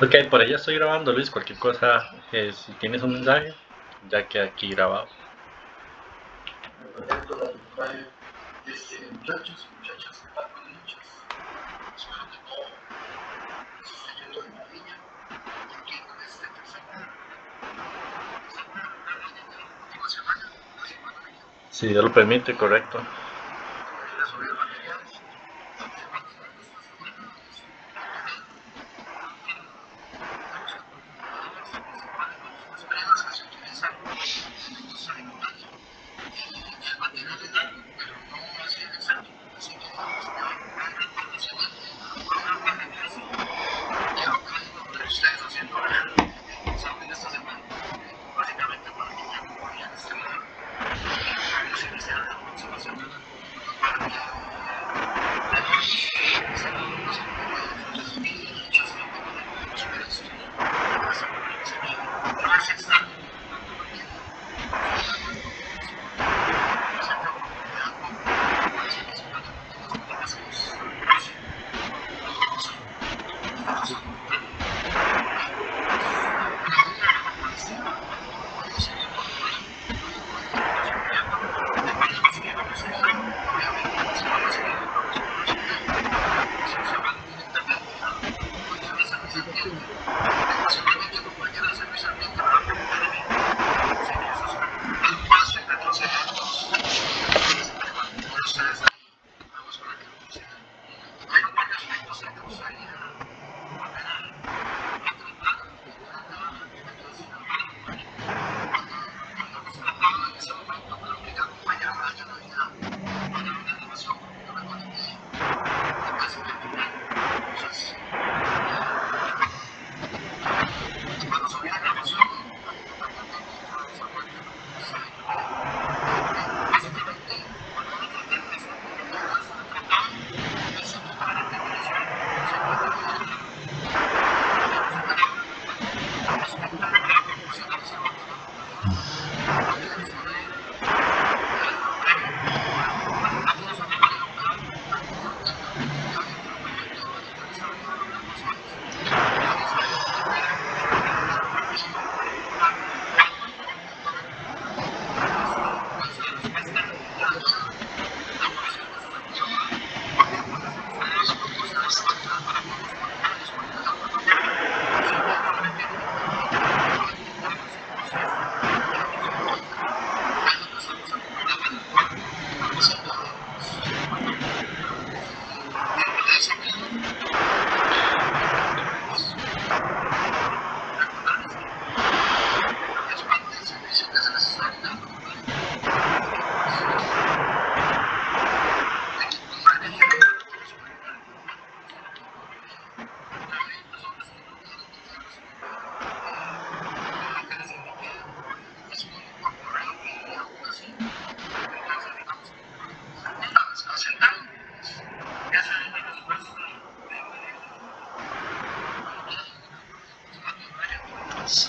Ok, por ella estoy grabando, Luis. Cualquier cosa, si tienes un mensaje, ya queda aquí grabado. Muchachos, muchachas, ¿qué tal? Buenas noches. Espero que todo se esté yendo de maravilla. Porque con este tercer motivacional, la semana venida, Si Dios lo permite, correcto. de subir material, también material de esta semana, tenemos que controlar las principales máquinas previas que se utilizan en la industria alimentaria. El material es largo, pero no así de exacto. Así que vamos a llevar un gran reto esta semana, un gran planeación. Y algo que les digo de ustedes haciendo el examen esta semana, básicamente para que me acompañen en este lado. Vamos a iniciar la próxima semana con una parte de datos, será más acompañados de las fechas y la manera de resolver esto. Esta primera semana no es extraño, tanta materia, siempre oportunidad con las principales matemáticas que es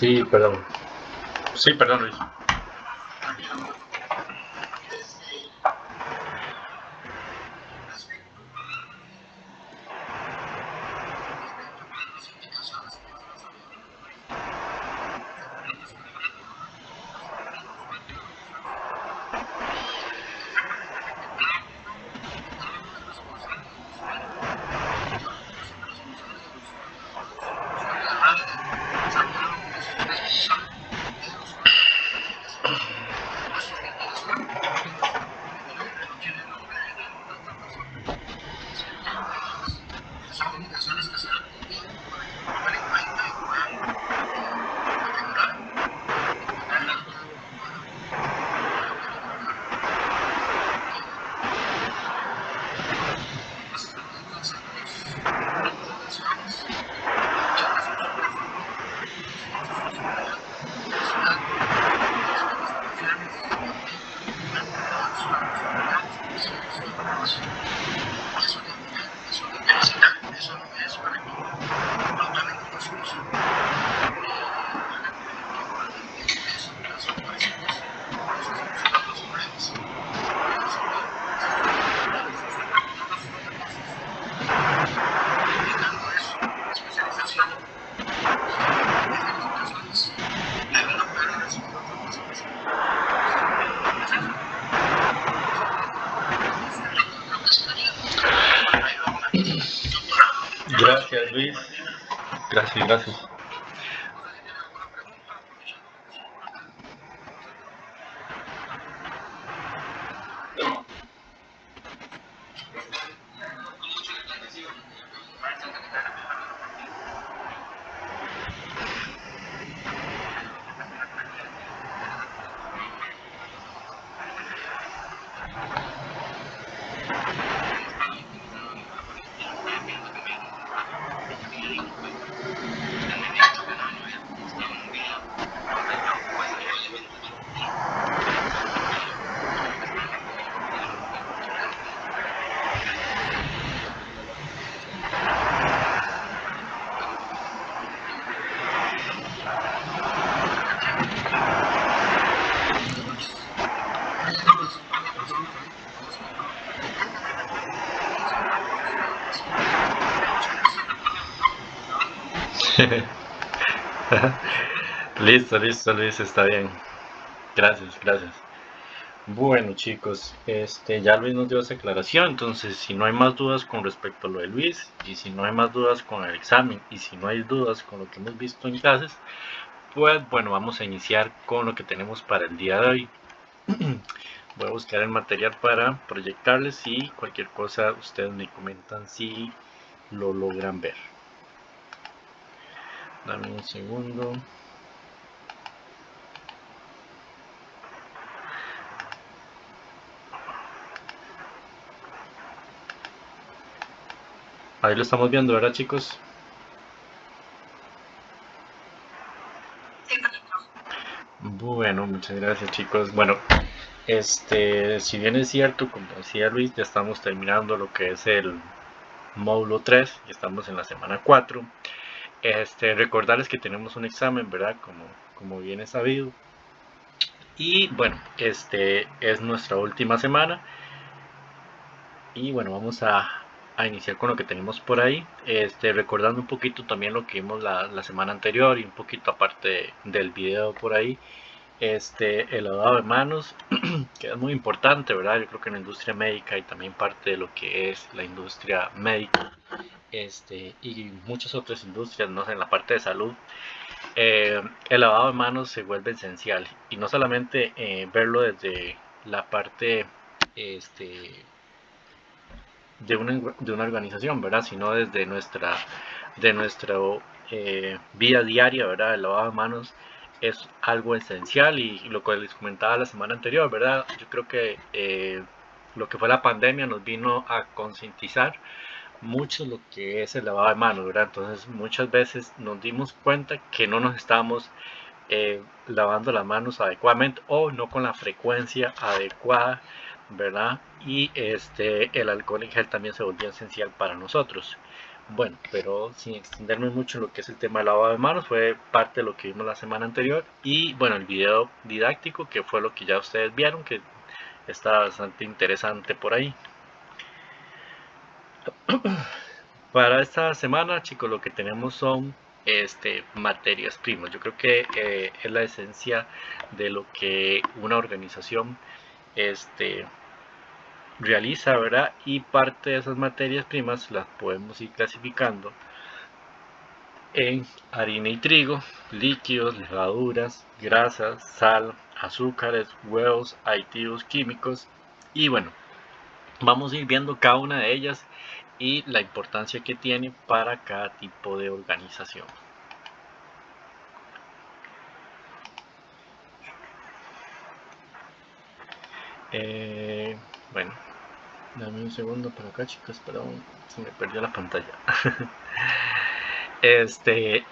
Sí, perdón. Sí, perdón, Luis. Gracias, Luis. Gracias, gracias. No sé si tienen alguna pregunta, aprovechando que estoy por acá. Ahí estamos, un par de personas ahí que nos conectaron. Vamos a hablar por ahí algo así. Muchas gracias, recuerden Listo, listo, Luis, está bien. Gracias, gracias. Bueno, chicos, ya Luis nos dio esa aclaración, entonces si no hay más dudas con respecto a lo de Luis, y si no hay más dudas con el examen, y si no hay dudas con lo que hemos visto en clases, pues bueno, vamos a iniciar con lo que tenemos para el día de hoy. Voy a buscar el material para proyectarles y cualquier cosa ustedes me comentan si lo logran ver. Dame un segundo. Ahí lo estamos viendo, ¿verdad, chicos? Bueno, muchas gracias, chicos. Bueno, si bien es cierto, como decía Luis, ya estamos terminando lo que es el módulo 3, ya estamos en la semana 4. Recordarles que tenemos un examen, ¿verdad? Como bien es sabido. Y bueno, es nuestra última semana. Y bueno, vamos a iniciar con lo que tenemos por ahí. Recordando un poquito también lo que vimos la semana anterior y un poquito aparte del video por ahí. El lavado de manos, que es muy importante, ¿verdad? Yo creo que en la industria médica y también parte de lo que es la industria médica, y muchas otras industrias, no sé, en la parte de salud, el lavado de manos se vuelve esencial. Y no solamente verlo desde la parte de una organización, ¿verdad? Sino desde nuestra vida diaria, ¿verdad? El lavado de manos es algo esencial y lo que les comentaba la semana anterior, ¿verdad? Yo creo que lo que fue la pandemia nos vino a concientizar mucho lo que es el lavado de manos, ¿verdad? Entonces muchas veces nos dimos cuenta que no nos estábamos lavando las manos adecuadamente o no con la frecuencia adecuada, ¿verdad? Y el alcohol en gel también se volvió esencial para nosotros. Bueno, pero sin extenderme mucho en lo que es el tema del lavado de manos, fue parte de lo que vimos la semana anterior. Y bueno, el video didáctico, que fue lo que ya ustedes vieron, que está bastante interesante por ahí. Para esta semana, chicos, lo que tenemos son materias primas. Yo creo que es la esencia de lo que una organización realiza, ¿verdad? Y parte de esas materias primas las podemos ir clasificando en harina y trigo, líquidos, levaduras, grasas, sal, azúcares, huevos, aditivos químicos. Y bueno, vamos a ir viendo cada una de ellas y la importancia que tiene para cada tipo de organización. Bueno, dame un segundo para acá, chicos, perdón, se me perdió la pantalla.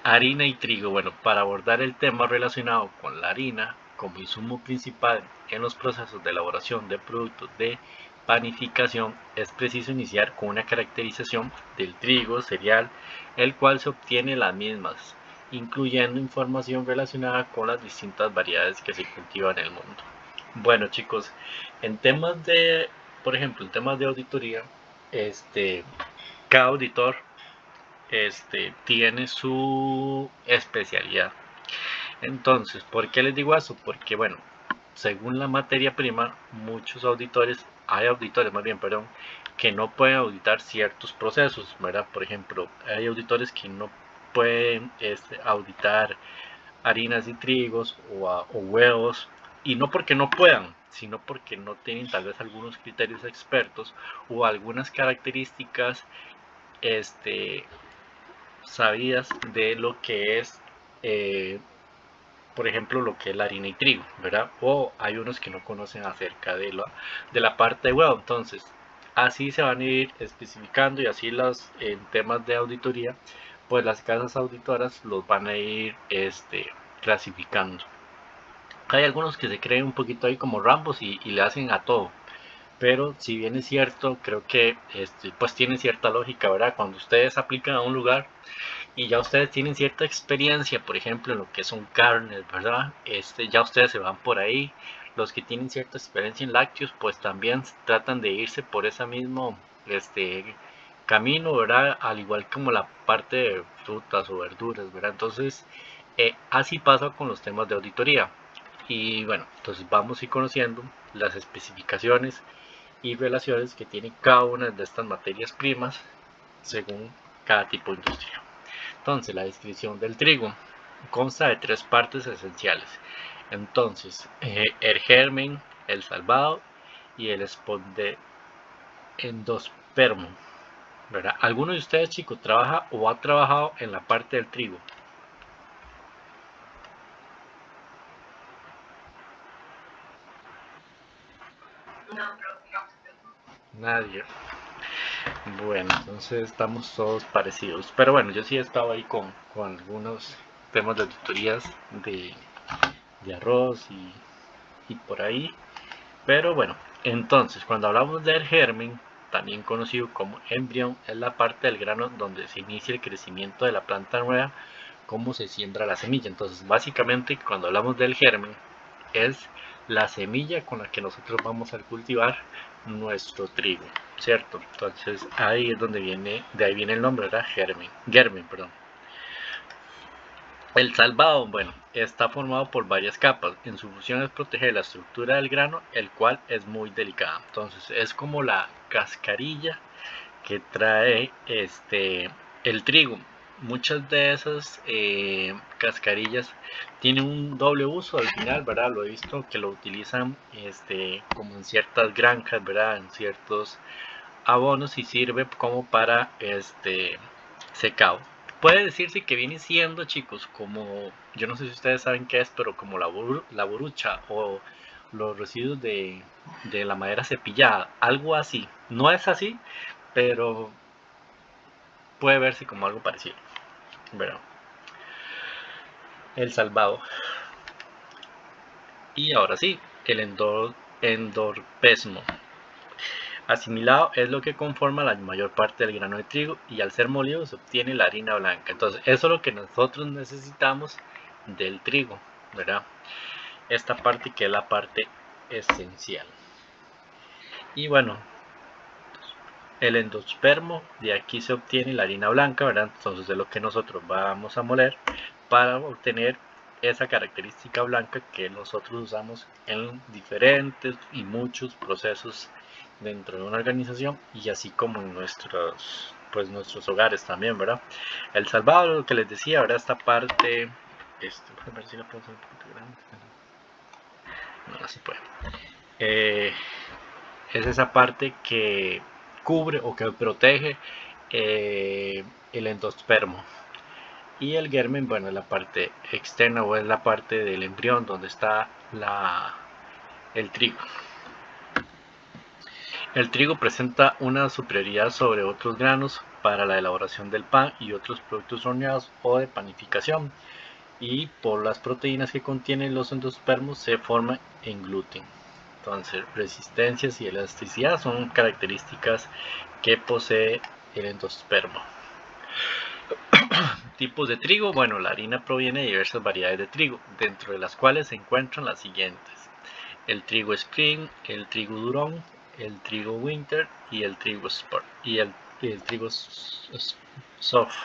Harina y trigo. Bueno, para abordar el tema relacionado con la harina como insumo principal en los procesos de elaboración de productos de panificación, es preciso iniciar con una caracterización del trigo cereal, el cual se obtiene las mismas, incluyendo información relacionada con las distintas variedades que se cultivan en el mundo. Bueno, chicos, en temas de, por ejemplo, en temas de auditoría, cada auditor tiene su especialidad. Entonces, ¿por qué les digo eso? Porque, bueno, según la materia prima, hay auditores más bien, perdón, que no pueden auditar ciertos procesos, ¿verdad? Por ejemplo, hay auditores que no pueden auditar harinas y trigos o huevos, y no porque no puedan, sino porque no tienen tal vez algunos criterios expertos o algunas características sabidas de lo que es, por ejemplo, lo que es la harina y trigo, ¿verdad? O hay unos que no conocen acerca de la parte de huevo. Entonces, así se van a ir especificando, y así en temas de auditoría, pues las casas auditoras los van a ir clasificando. Hay algunos que se creen un poquito ahí como Rambos y le hacen a todo. Pero si bien es cierto, creo que pues tiene cierta lógica, ¿verdad? Cuando ustedes aplican a un lugar y ya ustedes tienen cierta experiencia, por ejemplo, en lo que son carnes, ¿verdad? Ya ustedes se van por ahí. Los que tienen cierta experiencia en lácteos, pues también tratan de irse por ese mismo camino, ¿verdad? Al igual como la parte de frutas o verduras, ¿verdad? Entonces, así pasa con los temas de auditoría. Y bueno, entonces vamos a ir conociendo las especificaciones y relaciones que tiene cada una de estas materias primas según cada tipo de industria. Entonces, la descripción del trigo consta de 3 partes esenciales. Entonces, el germen, el salvado y el endospermo, ¿verdad? ¿Alguno de ustedes, chicos, trabaja o ha trabajado en la parte del trigo? Nadie. Bueno, entonces estamos todos parecidos. Pero bueno, yo sí he estado ahí con algunos temas de tutorías de arroz y por ahí. Pero bueno, entonces cuando hablamos del germen, también conocido como embrión, es la parte del grano donde se inicia el crecimiento de la planta nueva, cómo se siembra la semilla. Entonces básicamente cuando hablamos del germen es la semilla con la que nosotros vamos a cultivar nuestro trigo, ¿cierto? Entonces ahí es donde de ahí viene el nombre, ¿verdad? Germen, perdón. El salvado, bueno, está formado por varias capas. En su función es proteger la estructura del grano, el cual es muy delicada. Entonces es como la cascarilla que trae el trigo. Muchas de esas cascarillas tienen un doble uso al final, ¿verdad? Lo he visto que lo utilizan como en ciertas granjas, ¿verdad? En ciertos abonos, y sirve como para secado. Puede decirse que viene siendo, chicos, como, yo no sé si ustedes saben qué es, pero como la borucha o los residuos de la madera cepillada, algo así. No es así, pero puede verse como algo parecido. Bueno, el salvado. Y ahora sí, el endorpesmo. Asimilado es lo que conforma la mayor parte del grano de trigo, y al ser molido se obtiene la harina blanca. Entonces, eso es lo que nosotros necesitamos del trigo, ¿verdad? Esta parte que es la parte esencial. Y bueno, el endospermo, de aquí se obtiene la harina blanca, ¿verdad? Entonces es lo que nosotros vamos a moler para obtener esa característica blanca que nosotros usamos en diferentes y muchos procesos dentro de una organización, y así como en nuestros hogares también, ¿verdad? El salvado, lo que les decía, ¿verdad? Esta parte, a ver si la puedo hacer un poquito grande. No se puede. Es esa parte que cubre o que protege el endospermo. Y el germen, bueno, es la parte externa o es la parte del embrión donde está el trigo. El trigo presenta una superioridad sobre otros granos para la elaboración del pan y otros productos horneados o de panificación, y por las proteínas que contienen los endospermos se forman en gluten. Entonces, resistencias y elasticidad son características que posee el endospermo. Tipos de trigo. Bueno, la harina proviene de diversas variedades de trigo, dentro de las cuales se encuentran las siguientes: el trigo spring, el trigo durón, el trigo winter y el trigo sport y el trigo soft.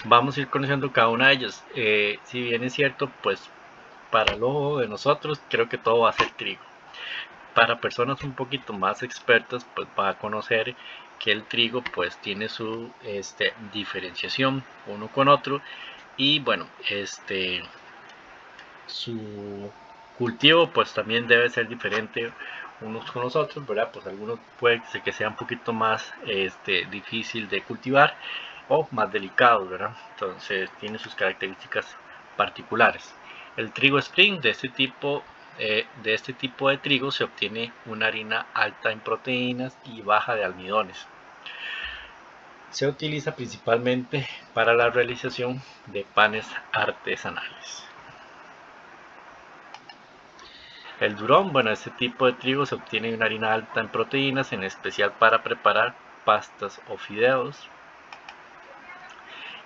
Vamos a ir conociendo cada una de ellas. Si bien es cierto, pues para el ojo de nosotros creo que todo va a ser trigo. Para personas un poquito más expertas, pues va a conocer que el trigo pues tiene su diferenciación uno con otro, y bueno, su cultivo pues también debe ser diferente unos con los otros, ¿verdad? Pues algunos puede que sea un poquito más difícil de cultivar o más delicado, ¿verdad? Entonces tiene sus características particulares. El trigo spring de este tipo de trigo se obtiene una harina alta en proteínas y baja de almidones. Se utiliza principalmente para la realización de panes artesanales. El durón, bueno, este tipo de trigo se obtiene de una harina alta en proteínas, en especial para preparar pastas o fideos.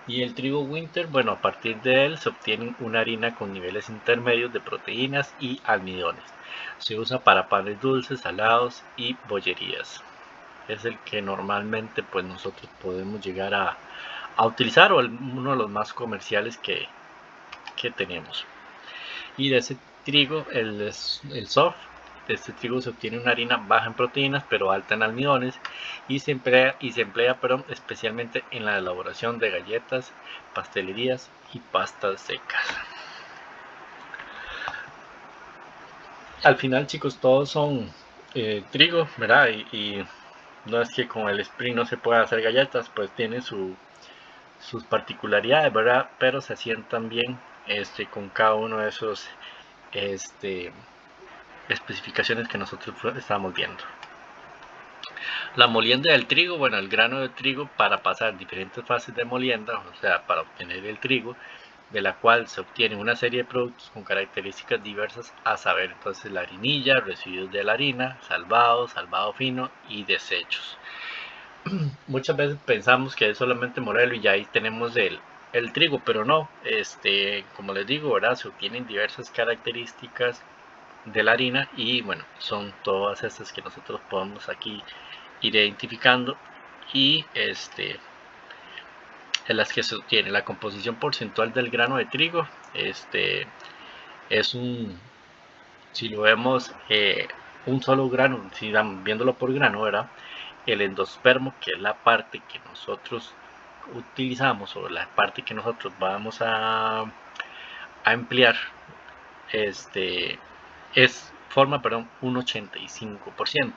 Y el trigo winter, bueno, a partir de él se obtiene una harina con niveles intermedios de proteínas y almidones. Se usa para panes dulces, salados y bollerías. Es el que normalmente pues nosotros podemos llegar a utilizar, o uno de los más comerciales que tenemos. Y de ese trigo, el soft, de este trigo se obtiene una harina baja en proteínas pero alta en almidones, y se emplea especialmente en la elaboración de galletas, pastelerías y pastas secas. Al final, chicos, todos son trigo, ¿verdad? Y no es que con el spring no se pueda hacer galletas, pues tiene sus particularidades, ¿verdad? Pero se asientan bien con cada uno de esos especificaciones que nosotros estábamos viendo. La molienda del trigo, bueno, el grano de trigo para pasar diferentes fases de molienda, o sea, para obtener el trigo, de la cual se obtiene una serie de productos con características diversas, a saber, entonces, la harinilla, residuos de la harina, salvado fino y desechos. Muchas veces pensamos que es solamente molerlo y ya ahí tenemos el trigo, pero no, como les digo, ¿verdad? Se obtienen diversas características de la harina, y bueno, son todas estas que nosotros podemos aquí ir identificando, y en las que se obtiene la composición porcentual del grano de trigo. Es si lo vemos un solo grano, si viéndolo por grano, ¿verdad? El endospermo, que es la parte que nosotros utilizamos, o la parte que nosotros vamos a emplear, forma un 85%.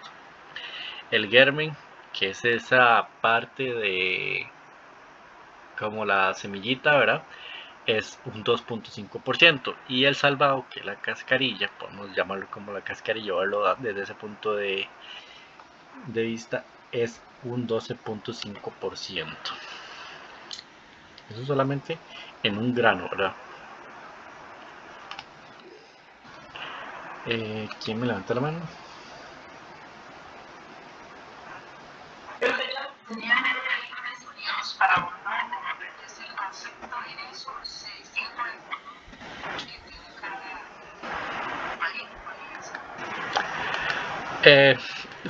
El germen, que es esa parte de como la semillita, ¿verdad? Es un 2.5%. Y el salvado, que es la cascarilla, podemos llamarlo como la cascarilla o verlo desde ese punto de vista, es un 12.5%. Eso solamente en un grano, ¿verdad? ¿Quién me levanta la mano? Tenía estudios para abordar el concepto de eso, se distingue que tiene cada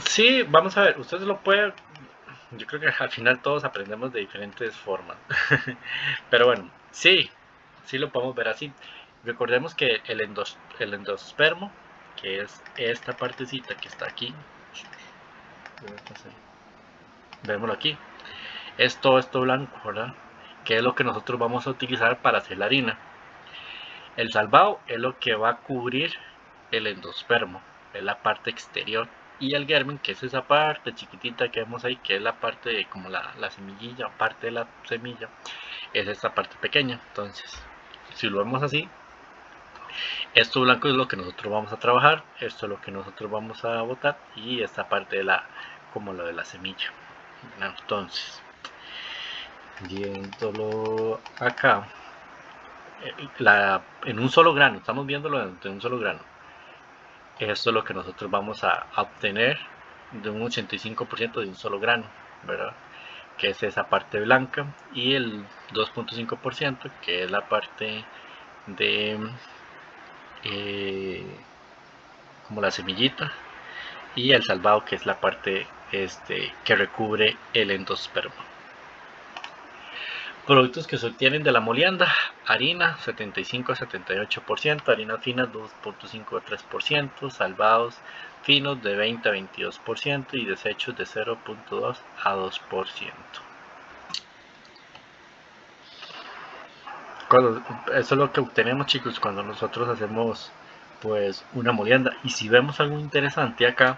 Sí, vamos a ver, ustedes lo pueden. Yo creo que al final todos aprendemos de diferentes formas. Pero bueno, sí lo podemos ver así. Recordemos que el endospermo, que es esta partecita que está aquí, vémoslo aquí, es todo esto blanco, ¿verdad? Que es lo que nosotros vamos a utilizar para hacer la harina. El salvado es lo que va a cubrir el endospermo, es la parte exterior. Y el germen, que es esa parte chiquitita que vemos ahí, que es la parte de como la semillilla, parte de la semilla, es esta parte pequeña. Entonces, si lo vemos así, esto blanco es lo que nosotros vamos a trabajar, esto es lo que nosotros vamos a botar, y esta parte de como lo de la semilla. Entonces, viéndolo acá, en un solo grano, estamos viéndolo en un solo grano. Esto es lo que nosotros vamos a obtener de un 85% de un solo grano, ¿verdad? Que es esa parte blanca, y el 2.5%, que es la parte de como la semillita, y el salvado, que es la parte que recubre el endospermo. Productos que se obtienen de la molienda: harina 75 a 78%, harina fina 2.5 a 3%, salvados finos de 20 a 22% y desechos de 0.2 a 2%. Eso es lo que obtenemos, chicos, cuando nosotros hacemos pues una molienda. Y si vemos algo interesante acá,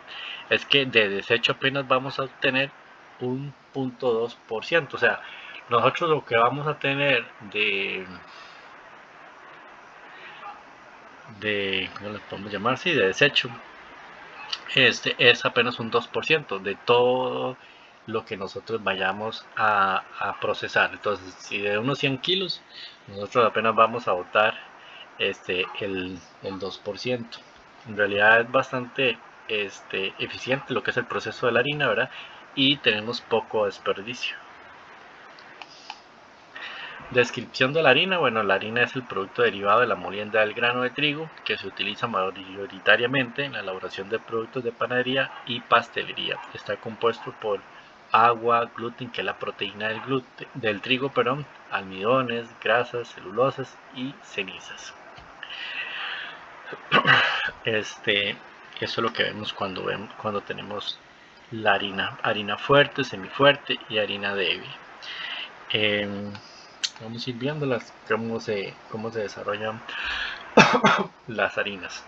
es que de desecho apenas vamos a obtener un 0.2%. O sea, nosotros lo que vamos a tener ¿cómo les podemos llamar? Sí, de desecho, es apenas un 2% de todo lo que nosotros vayamos a procesar. Entonces, si de unos 100 kilos, nosotros apenas vamos a botar el 2%. En realidad es bastante eficiente lo que es el proceso de la harina, ¿verdad? Y tenemos poco desperdicio. Descripción de la harina. Bueno, la harina es el producto derivado de la molienda del grano de trigo que se utiliza mayoritariamente en la elaboración de productos de panadería y pastelería. Está compuesto por agua, gluten, que es la proteína del trigo, almidones, grasas, celulosas y cenizas. Eso es lo que vemos cuando tenemos la harina fuerte, semifuerte y harina débil. Vamos a ir viendo cómo se desarrollan las harinas.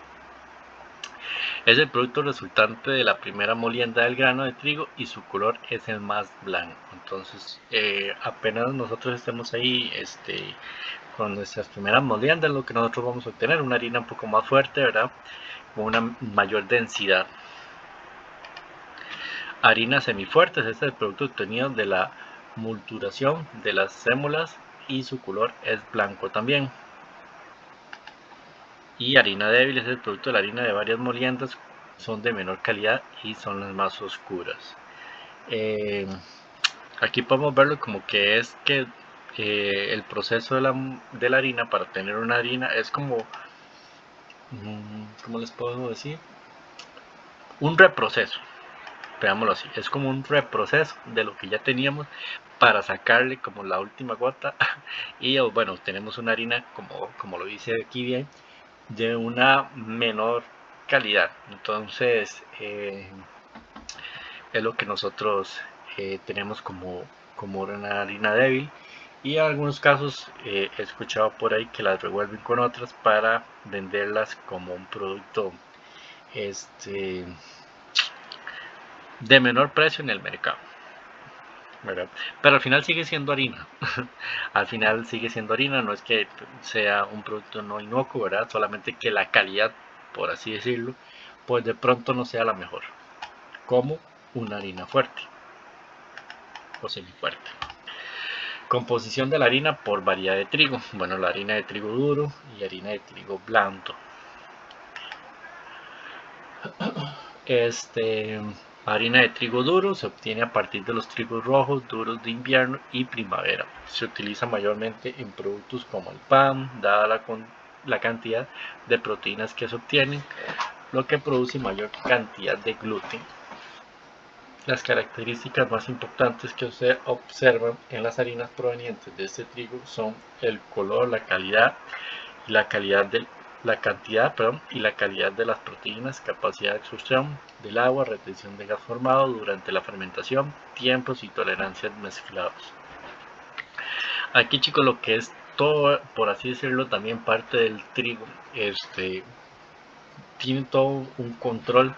Es el producto resultante de la primera molienda del grano de trigo y su color es el más blanco. Entonces, apenas nosotros estemos ahí con nuestras primeras moliendas, lo que nosotros vamos a obtener una harina un poco más fuerte, ¿verdad? Con una mayor densidad. Harinas semifuertes: este es el producto obtenido de la multuración de las sémolas y su color es blanco también. Y harina débil es el producto de la harina de varias moliendas, son de menor calidad y son las más oscuras. Aquí podemos verlo como que es que el proceso de la harina para tener una harina es como, ¿cómo les puedo decir? Un reproceso. Veámoslo así, es como un reproceso de lo que ya teníamos para sacarle como la última gota y bueno, tenemos una harina como lo dice aquí bien, de una menor calidad. Entonces es lo que nosotros tenemos como una harina débil, y en algunos casos he escuchado por ahí que las revuelven con otras para venderlas como un producto de menor precio en el mercado, ¿verdad? Pero al final sigue siendo harina. Al final sigue siendo harina, no es que sea un producto no inocuo, ¿verdad? Solamente que la calidad, por así decirlo, pues de pronto no sea la mejor, como una harina fuerte o semifuerte. Composición de la harina por variedad de trigo. Bueno, la harina de trigo duro y harina de trigo blando. Harina de trigo duro se obtiene a partir de los trigos rojos duros de invierno y primavera. Se utiliza mayormente en productos como el pan, dada la cantidad de proteínas que se obtienen, lo que produce mayor cantidad de gluten. Las características más importantes que se observan en las harinas provenientes de este trigo son el color, la calidad y la cantidad de las proteínas, capacidad de absorción del agua, retención de gas formado durante la fermentación, tiempos y tolerancias mezclados. Aquí, chicos, lo que es todo, por así decirlo, también parte del trigo, tiene todo un control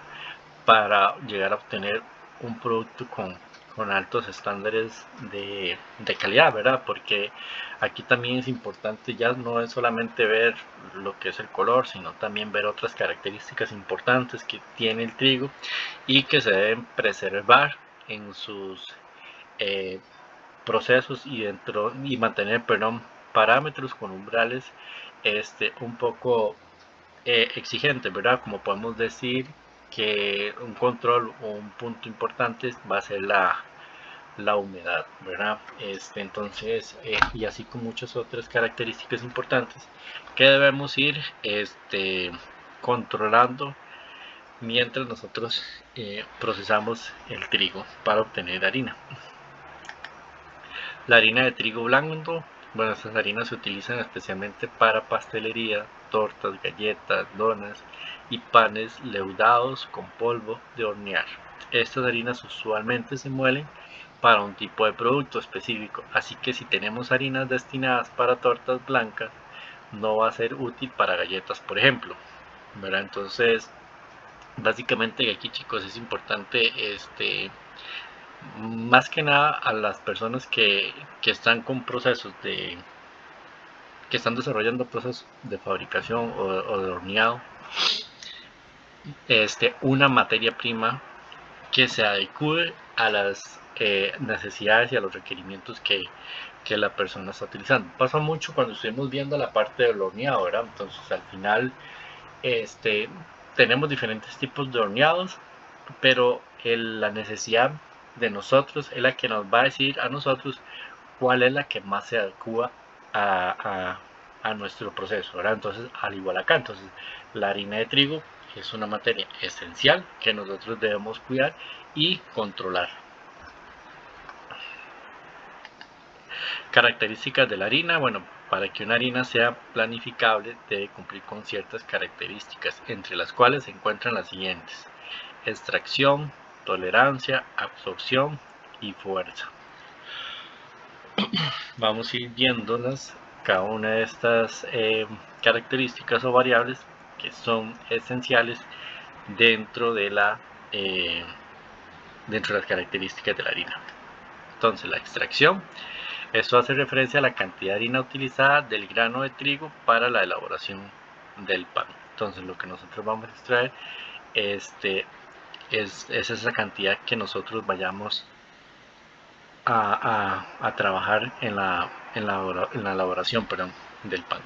para llegar a obtener un producto con altos estándares de calidad, ¿verdad? Porque aquí también es importante, ya no es solamente ver lo que es el color, sino también ver otras características importantes que tiene el trigo y que se deben preservar en sus procesos y mantener, parámetros con umbrales un poco exigentes, ¿verdad? Como podemos decir que un control o un punto importante va a ser la humedad, ¿verdad? Entonces, y así con muchas otras características importantes que debemos ir controlando mientras nosotros procesamos el trigo para obtener harina. La harina de trigo blando, bueno, estas harinas se utilizan especialmente para pastelería, tortas, galletas, donas y panes leudados con polvo de hornear. Estas harinas usualmente se muelen para un tipo de producto específico, así que si tenemos harinas destinadas para tortas blancas, no va a ser útil para galletas, por ejemplo, ¿verdad? Entonces, básicamente aquí, chicos, es importante más que nada a las personas que están con procesos que están desarrollando procesos de fabricación o de horneado, una materia prima que se adecue a las necesidades y a los requerimientos que la persona está utilizando. Pasa mucho cuando estuvimos viendo la parte del horneado, ¿verdad? Entonces al final tenemos diferentes tipos de horneados, pero la necesidad de nosotros es la que nos va a decir a nosotros cuál es la que más se adecua a nuestro proceso, ¿verdad? Entonces, al igual acá, entonces la harina de trigo es una materia esencial que nosotros debemos cuidar y controlar. Características de la harina. Bueno, para que una harina sea planificable debe cumplir con ciertas características, entre las cuales se encuentran las siguientes: extracción, tolerancia, absorción y fuerza. Vamos a ir viéndolas, cada una de estas características o variables que son esenciales dentro de las características de la harina. Entonces, la extracción, esto hace referencia a la cantidad de harina utilizada del grano de trigo para la elaboración del pan. Entonces, lo que nosotros vamos a extraer es esa cantidad que nosotros vayamos a trabajar en la elaboración, del pan.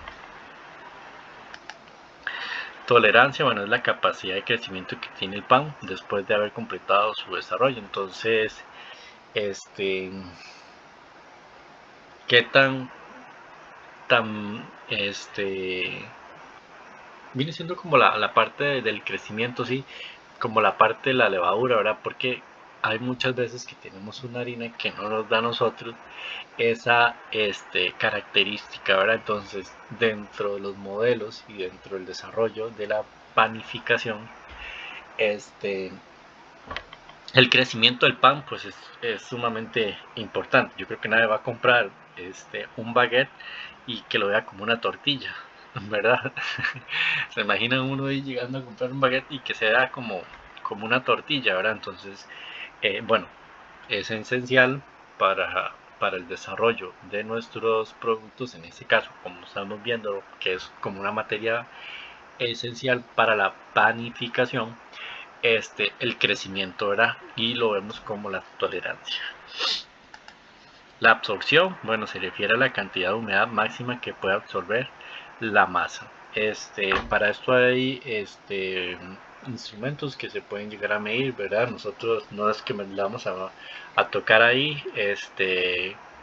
Tolerancia, bueno, es la capacidad de crecimiento que tiene el pan después de haber completado su desarrollo. Entonces, qué tan viene siendo como la parte del crecimiento, sí, como la parte de la levadura, ¿verdad? Porque hay muchas veces que tenemos una harina que no nos da a nosotros esa característica, ¿verdad? Entonces, dentro de los modelos y dentro del desarrollo de la panificación, el crecimiento del pan pues es sumamente importante. Yo creo que nadie va a comprar un baguette y que lo vea como una tortilla, ¿verdad? Se imagina uno ahí llegando a comprar un baguette y que se vea como una tortilla, ¿verdad? Entonces, bueno, es esencial para el desarrollo de nuestros productos, en este caso, como estamos viendo, que es como una materia esencial para la panificación, el crecimiento, ¿verdad? Y lo vemos como la tolerancia. La absorción, bueno, se refiere a la cantidad de humedad máxima que puede absorber la masa. Para esto hay instrumentos que se pueden llegar a medir, ¿verdad? Nosotros no es que vamos a tocar ahí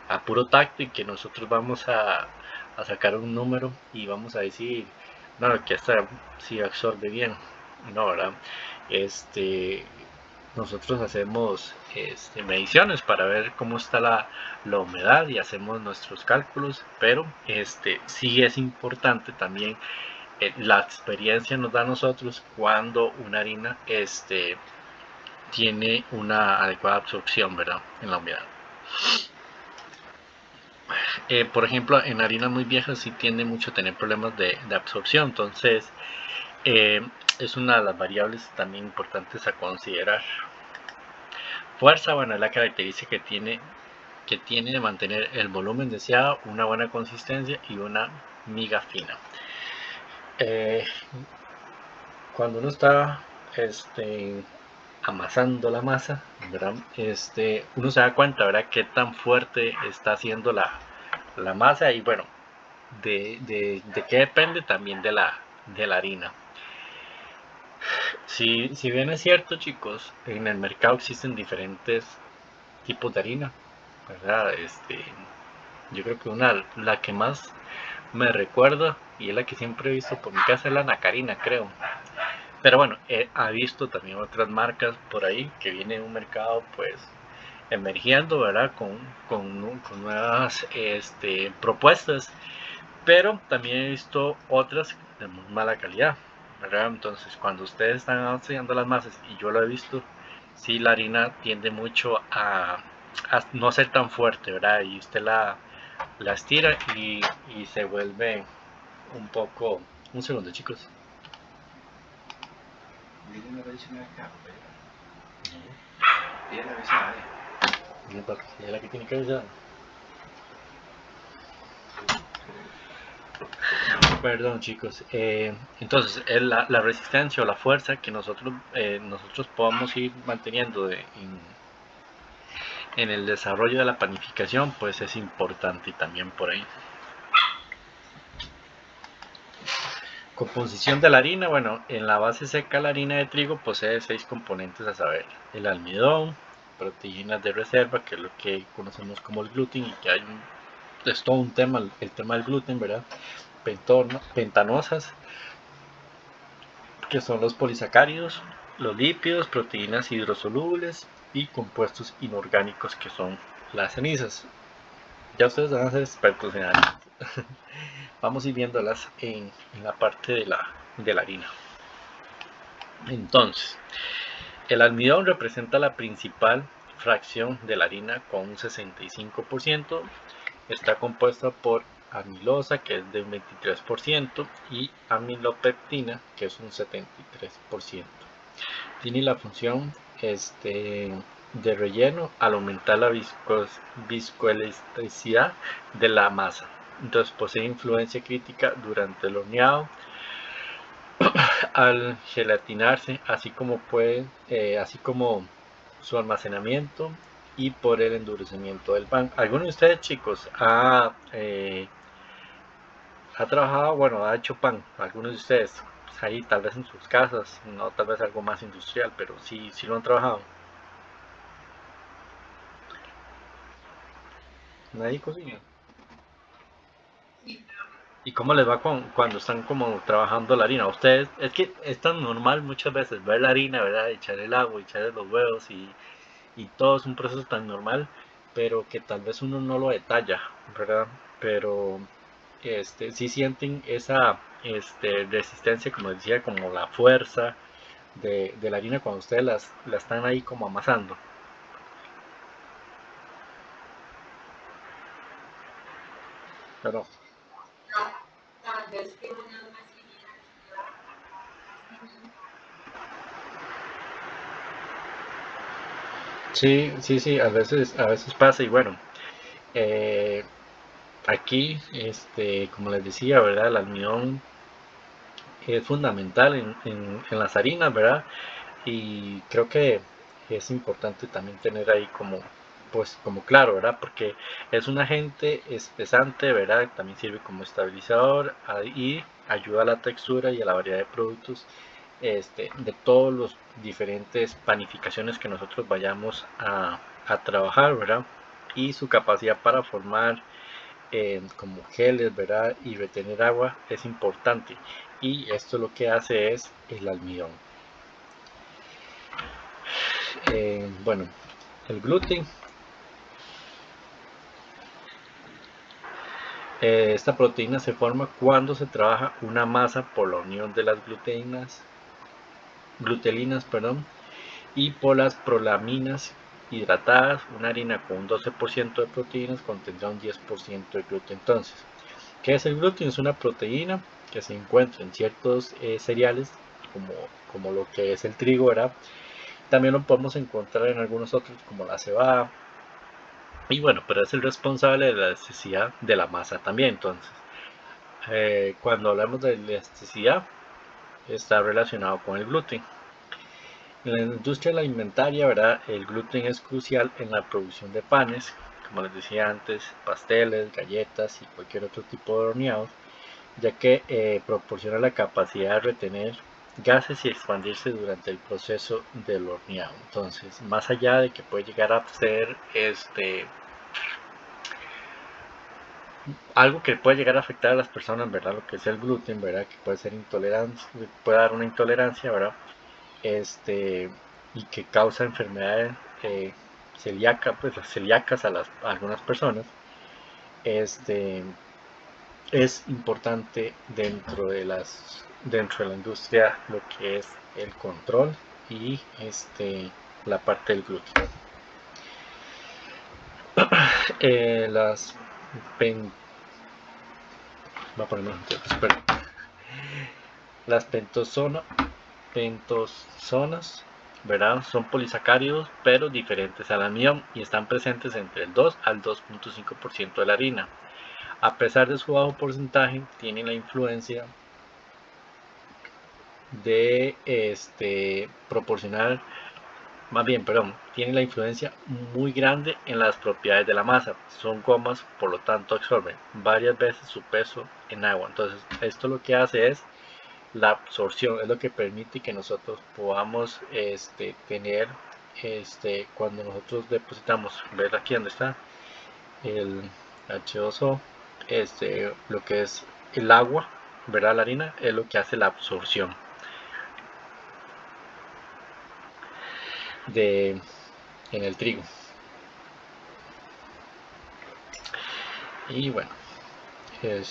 a puro tacto y que nosotros vamos a sacar un número y vamos a decir, no, que esta sí absorbe bien, no, ¿verdad? Nosotros hacemos mediciones para ver cómo está la humedad y hacemos nuestros cálculos, pero sí es importante también, la experiencia nos da a nosotros cuando una harina tiene una adecuada absorción, ¿verdad? En la humedad. Por ejemplo, en harinas muy viejas sí tiende mucho a tener problemas de absorción, entonces es una de las variables también importantes a considerar. Fuerza, bueno, es la característica que tiene de mantener el volumen deseado, una buena consistencia y una miga fina. Cuando uno está amasando la masa, ¿verdad? Uno se da cuenta, ¿verdad?, qué tan fuerte está haciendo la masa, y bueno, de qué depende también de la harina. Si bien es cierto, chicos, en el mercado existen diferentes tipos de harina, ¿verdad? Yo creo que la que más me recuerda y es la que siempre he visto por mi casa es la Nacarina, creo. Pero bueno, he visto también otras marcas por ahí que vienen en un mercado pues emergiendo, ¿verdad? Con nuevas propuestas, pero también he visto otras de muy mala calidad, ¿verdad? Entonces, cuando ustedes están haciendo las masas, y yo lo he visto, sí, la harina tiende mucho a no ser tan fuerte, ¿verdad? Y usted la estira y se vuelve un poco... Un segundo, chicos. Es la que tiene que avisar. Perdón, chicos. Entonces, la resistencia o la fuerza que nosotros podamos ir manteniendo en el desarrollo de la panificación, pues es importante también por ahí. Composición de la harina. Bueno, en la base seca la harina de trigo posee 6 componentes a saber: el almidón, proteínas de reserva, que es lo que conocemos como el gluten, y que es todo un tema, el tema del gluten, ¿verdad? Pentanosas, que son los polisacáridos, los lípidos, proteínas hidrosolubles y compuestos inorgánicos, que son las cenizas. Ya ustedes van a ser expertos en harina. Vamos a ir viéndolas en la parte de la harina. Entonces, el almidón representa la principal fracción de la harina con un 65%. Está compuesta por amilosa, que es de un 23%, y amilopectina, que es un 73%. Tiene la función de relleno al aumentar la viscoelasticidad de la masa. Entonces posee influencia crítica durante el horneado, al gelatinarse, así como su almacenamiento y por el endurecimiento del pan. ¿Alguno de ustedes, chicos, ha trabajado, bueno, ha hecho pan? Algunos de ustedes, pues ahí tal vez en sus casas, no tal vez algo más industrial, pero sí lo han trabajado. Nadie cocina. ¿Y cómo les va cuando están como trabajando la harina? Ustedes, es que es tan normal muchas veces ver la harina, ¿verdad? Echar el agua, echar los huevos y todo es un proceso tan normal, pero que tal vez uno no lo detalla, ¿verdad? Pero sí sienten esa resistencia, como decía, como la fuerza de la harina cuando ustedes la están ahí como amasando. Pero sí, a veces pasa. Y bueno, eh, aquí, como les decía, ¿verdad? El almidón es fundamental en las harinas, ¿verdad? Y creo que es importante también tener ahí como claro, ¿verdad? Porque es un agente espesante, ¿verdad? También sirve como estabilizador y ayuda a la textura y a la variedad de productos de todos los diferentes panificaciones que nosotros vayamos a trabajar, ¿verdad? Y su capacidad para formar como geles, ¿verdad? Y retener agua es importante. Y esto lo que hace es el almidón. Bueno, el gluten. Esta proteína se forma cuando se trabaja una masa por la unión de las glutelinas, y por las prolaminas hidratadas. Una harina con un 12% de proteínas contendrá un 10% de gluten. Entonces, ¿qué es el gluten? Es una proteína que se encuentra en ciertos cereales, como lo que es el trigo, ¿verdad? También lo podemos encontrar en algunos otros, como la cebada. Y bueno, pero es el responsable de la elasticidad de la masa también. Entonces, cuando hablamos de elasticidad, está relacionado con el gluten. En la industria alimentaria, ¿verdad? El gluten es crucial en la producción de panes, como les decía antes, pasteles, galletas y cualquier otro tipo de horneados, ya que proporciona la capacidad de retener gases y expandirse durante el proceso del horneado. Entonces, más allá de que puede llegar a ser algo que puede llegar a afectar a las personas, ¿verdad? Lo que es el gluten, ¿verdad? Que puede ser intolerancia, puede dar una intolerancia, ¿verdad? Y que causa enfermedades celíaca, pues las celíacas a algunas personas, es importante dentro de la industria lo que es el control y la parte del glúteo. Las pentosonas, ¿verdad? Son polisacáridos pero diferentes al anión y están presentes entre el 2 al 2.5% de la harina. A pesar de su bajo porcentaje, tienen la influencia de proporcionar, tienen la influencia muy grande en las propiedades de la masa. Son gomas, por lo tanto absorben varias veces su peso en agua. Entonces, esto lo que hace es la absorción, es lo que permite que nosotros podamos tener, cuando nosotros depositamos, ver aquí donde está el H2O, lo que es el agua, ¿verdad? La harina es lo que hace la absorción en el trigo. Y bueno, ¿qué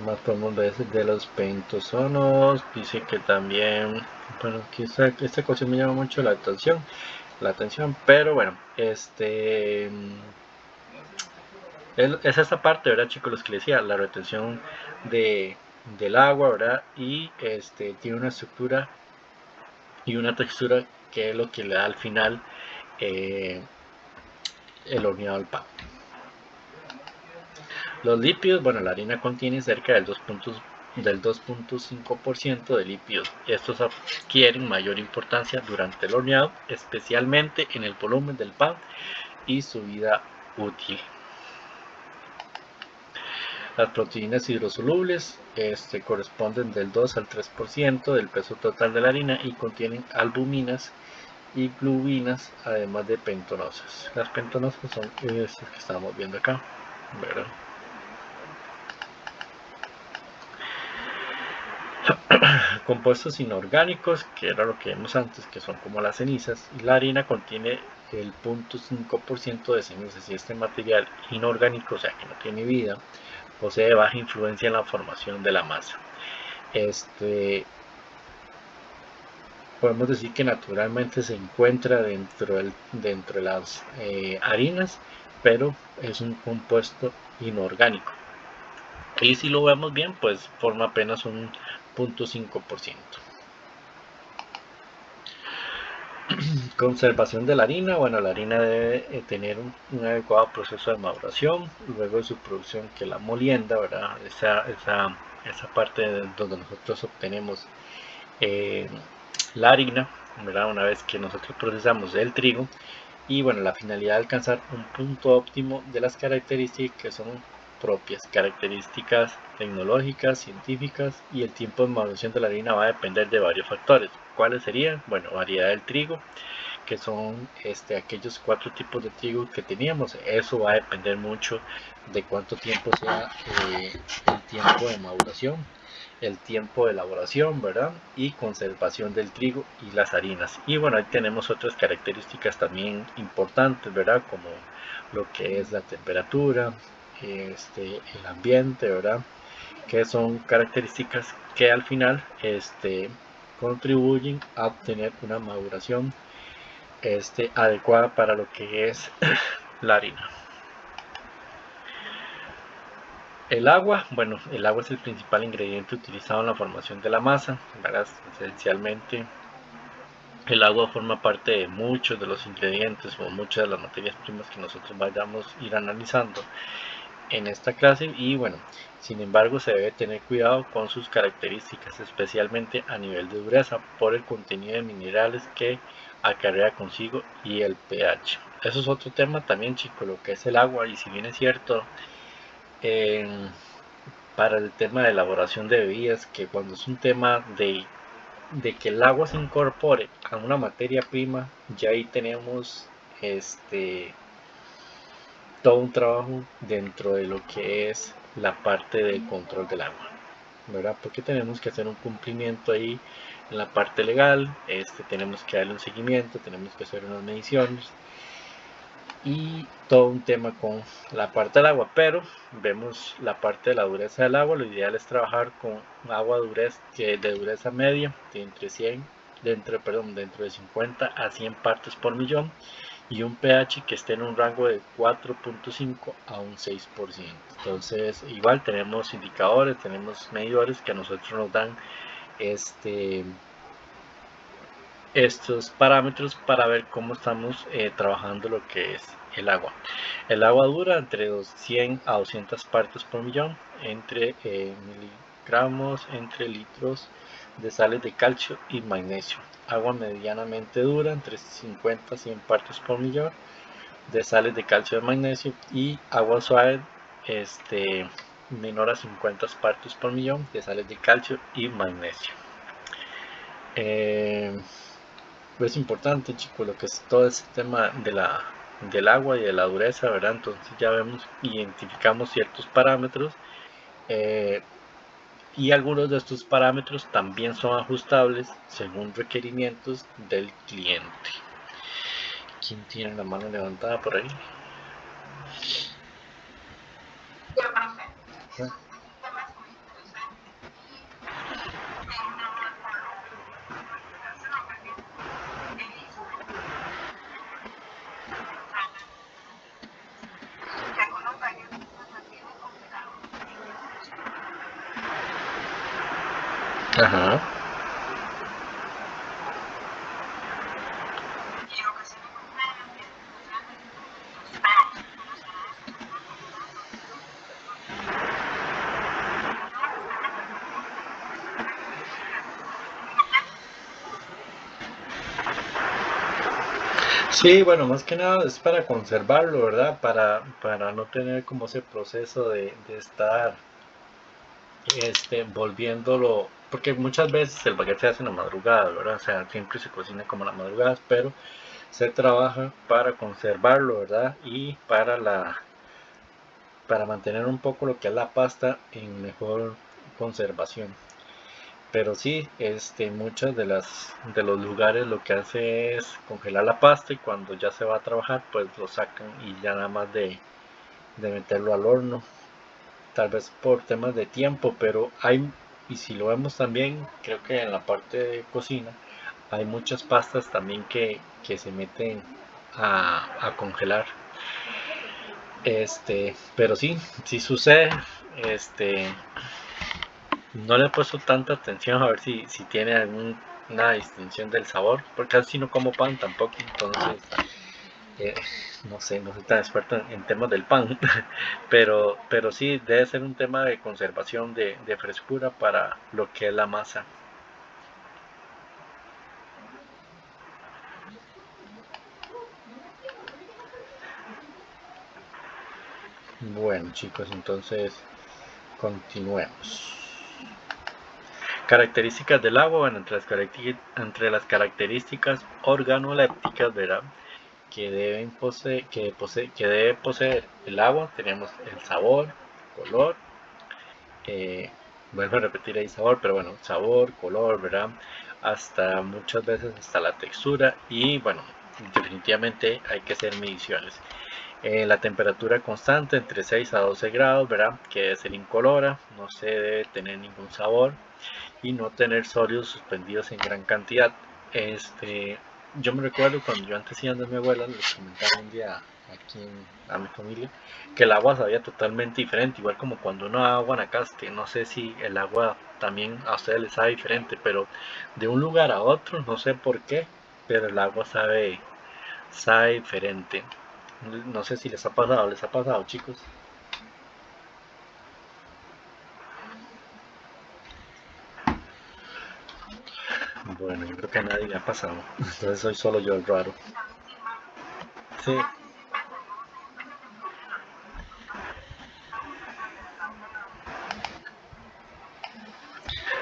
más podemos ver de los pentosonos? Dice que también, bueno, aquí esta cosa me llama mucho la atención, pero bueno, es esta parte, ¿verdad, chicos? Los que les decía, la retención del agua, ¿verdad? Y tiene una estructura y una textura que es lo que le da al final el horneado al pan. Los lípidos, bueno, la harina contiene cerca del 2.5% de lípidos. Estos adquieren mayor importancia durante el horneado, especialmente en el volumen del pan y su vida útil. Las proteínas hidrosolubles corresponden del 2 al 3% del peso total de la harina y contienen albuminas y glubinas, además de pentonosas. Las pentonosas son estas que estamos viendo acá, ¿verdad? Compuestos inorgánicos, que era lo que vimos antes, que son como las cenizas, y la harina contiene el 0.5% de cenizas, y este material inorgánico, o sea que no tiene vida, posee baja influencia en la formación de la masa. Podemos decir que naturalmente se encuentra dentro de las harinas, pero es un compuesto inorgánico. Y si lo vemos bien, pues forma apenas un 0.5%. Conservación de la harina. Bueno, la harina debe tener un adecuado proceso de maduración, luego de su producción, que la molienda, ¿verdad? Esa parte donde nosotros obtenemos la harina, ¿verdad? Una vez que nosotros procesamos el trigo. Y bueno, la finalidad de alcanzar un punto óptimo de las características que son propias, características tecnológicas, científicas, y el tiempo de maduración de la harina va a depender de varios factores. ¿Cuáles serían? Bueno, variedad del trigo, que son aquellos 4 tipos de trigo que teníamos. Eso va a depender mucho de cuánto tiempo sea el tiempo de maduración, el tiempo de elaboración, ¿verdad? Y conservación del trigo y las harinas. Y bueno, ahí tenemos otras características también importantes, ¿verdad? Como lo que es la temperatura, el ambiente, ¿verdad? Que son características que al final contribuyen a obtener una maduración adecuada para lo que es la harina. El agua, bueno, el agua es el principal ingrediente utilizado en la formación de la masa, ¿verdad? Esencialmente el agua forma parte de muchos de los ingredientes o muchas de las materias primas que nosotros vayamos a ir analizando en esta clase. Y bueno, sin embargo se debe tener cuidado con sus características, especialmente a nivel de dureza, por el contenido de minerales que acarrea consigo y el pH. Eso es otro tema también, chicos, lo que es el agua. Y si bien es cierto, para el tema de elaboración de bebidas, que cuando es un tema de que el agua se incorpore a una materia prima, ya ahí tenemos todo un trabajo dentro de lo que es la parte del control del agua. ¿verdad? Porque tenemos que hacer un cumplimiento ahí en la parte legal, tenemos que darle un seguimiento, tenemos que hacer unas mediciones y todo un tema con la parte del agua, pero vemos la parte de la dureza del agua. Lo ideal es trabajar con agua de dureza media, dentro de 50 a 100 partes por millón, y un pH que esté en un rango de 4.5 a un 6%. Entonces, igual tenemos indicadores, tenemos medidores que a nosotros nos dan estos parámetros para ver cómo estamos trabajando lo que es el agua. El agua dura entre 100 a 200 partes por millón, entre miligramos, entre litros de sales de calcio y magnesio. Agua medianamente dura entre 50 a 100 partes por millón de sales de calcio y magnesio, y agua suave menor a 50 partes por millón de sales de calcio y magnesio. Es importante, chicos, lo que es todo ese tema del agua y de la dureza, ¿verdad? Entonces ya identificamos ciertos parámetros, y algunos de estos parámetros también son ajustables según requerimientos del cliente. ¿Quién tiene la mano levantada por ahí? Ajá. Sí, bueno, más que nada es para conservarlo, ¿verdad? Para no tener como ese proceso de estar volviéndolo, porque muchas veces el baguette se hace en la madrugada, ¿verdad? O sea, siempre se cocina como en las madrugadas, pero se trabaja para conservarlo, ¿verdad? Y para mantener un poco lo que es la pasta en mejor conservación. Pero sí, muchos de los lugares lo que hace es congelar la pasta, y cuando ya se va a trabajar, pues lo sacan y ya nada más de meterlo al horno, tal vez por temas de tiempo, pero y si lo vemos también, creo que en la parte de cocina hay muchas pastas también que se meten a congelar. Pero sí, sí sucede. No le he puesto tanta atención a ver si tiene alguna distinción del sabor, porque casi no como pan tampoco, entonces eh, no sé, no soy tan experto en temas del pan, pero sí debe ser un tema de conservación de frescura para lo que es la masa. Bueno, chicos, entonces continuemos. Características del agua. Bueno, entre las características organolépticas, ¿verdad?, que debe poseer el agua, tenemos el sabor, color, vuelvo a repetir ahí sabor, pero bueno, sabor, color, ¿verdad? Hasta muchas veces hasta la textura, y bueno, definitivamente hay que hacer mediciones. La temperatura constante entre 6 a 12 grados, ¿verdad? Que debe ser incolora, no se debe tener ningún sabor y no tener sólidos suspendidos en gran cantidad. Yo me recuerdo cuando yo antes iba a mi abuela, les comentaba un día aquí a mi familia que el agua sabía totalmente diferente, igual como cuando uno da agua en Guanacaste. No sé si el agua también a ustedes les sabe diferente, pero de un lugar a otro, no sé por qué, pero el agua sabe diferente. No sé si les ha pasado, chicos. Bueno, yo creo que a nadie le ha pasado, entonces soy solo yo el raro. Sí,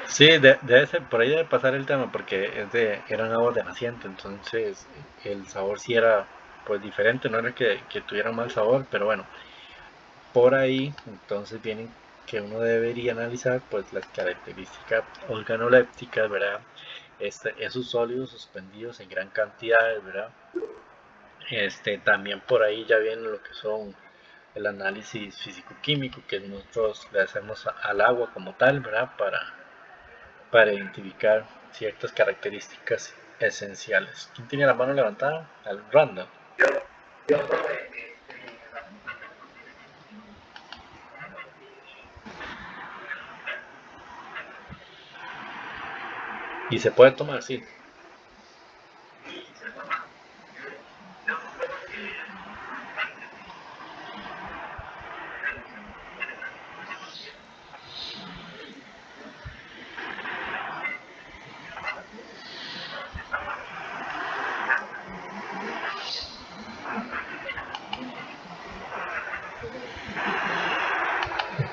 sí, debe ser, por ahí debe pasar el tema, porque eran aguas de naciente, entonces el sabor sí era pues diferente, no era que tuviera mal sabor, pero bueno, por ahí entonces vienen que uno debería analizar, pues las características organolépticas, ¿verdad? Esos sólidos suspendidos en gran cantidad, ¿verdad? También por ahí ya viene lo que son el análisis físico-químico que nosotros le hacemos al agua como tal, ¿verdad? Para identificar ciertas características esenciales. ¿Quién tiene la mano levantada? Al random. Y se puede tomar, sí.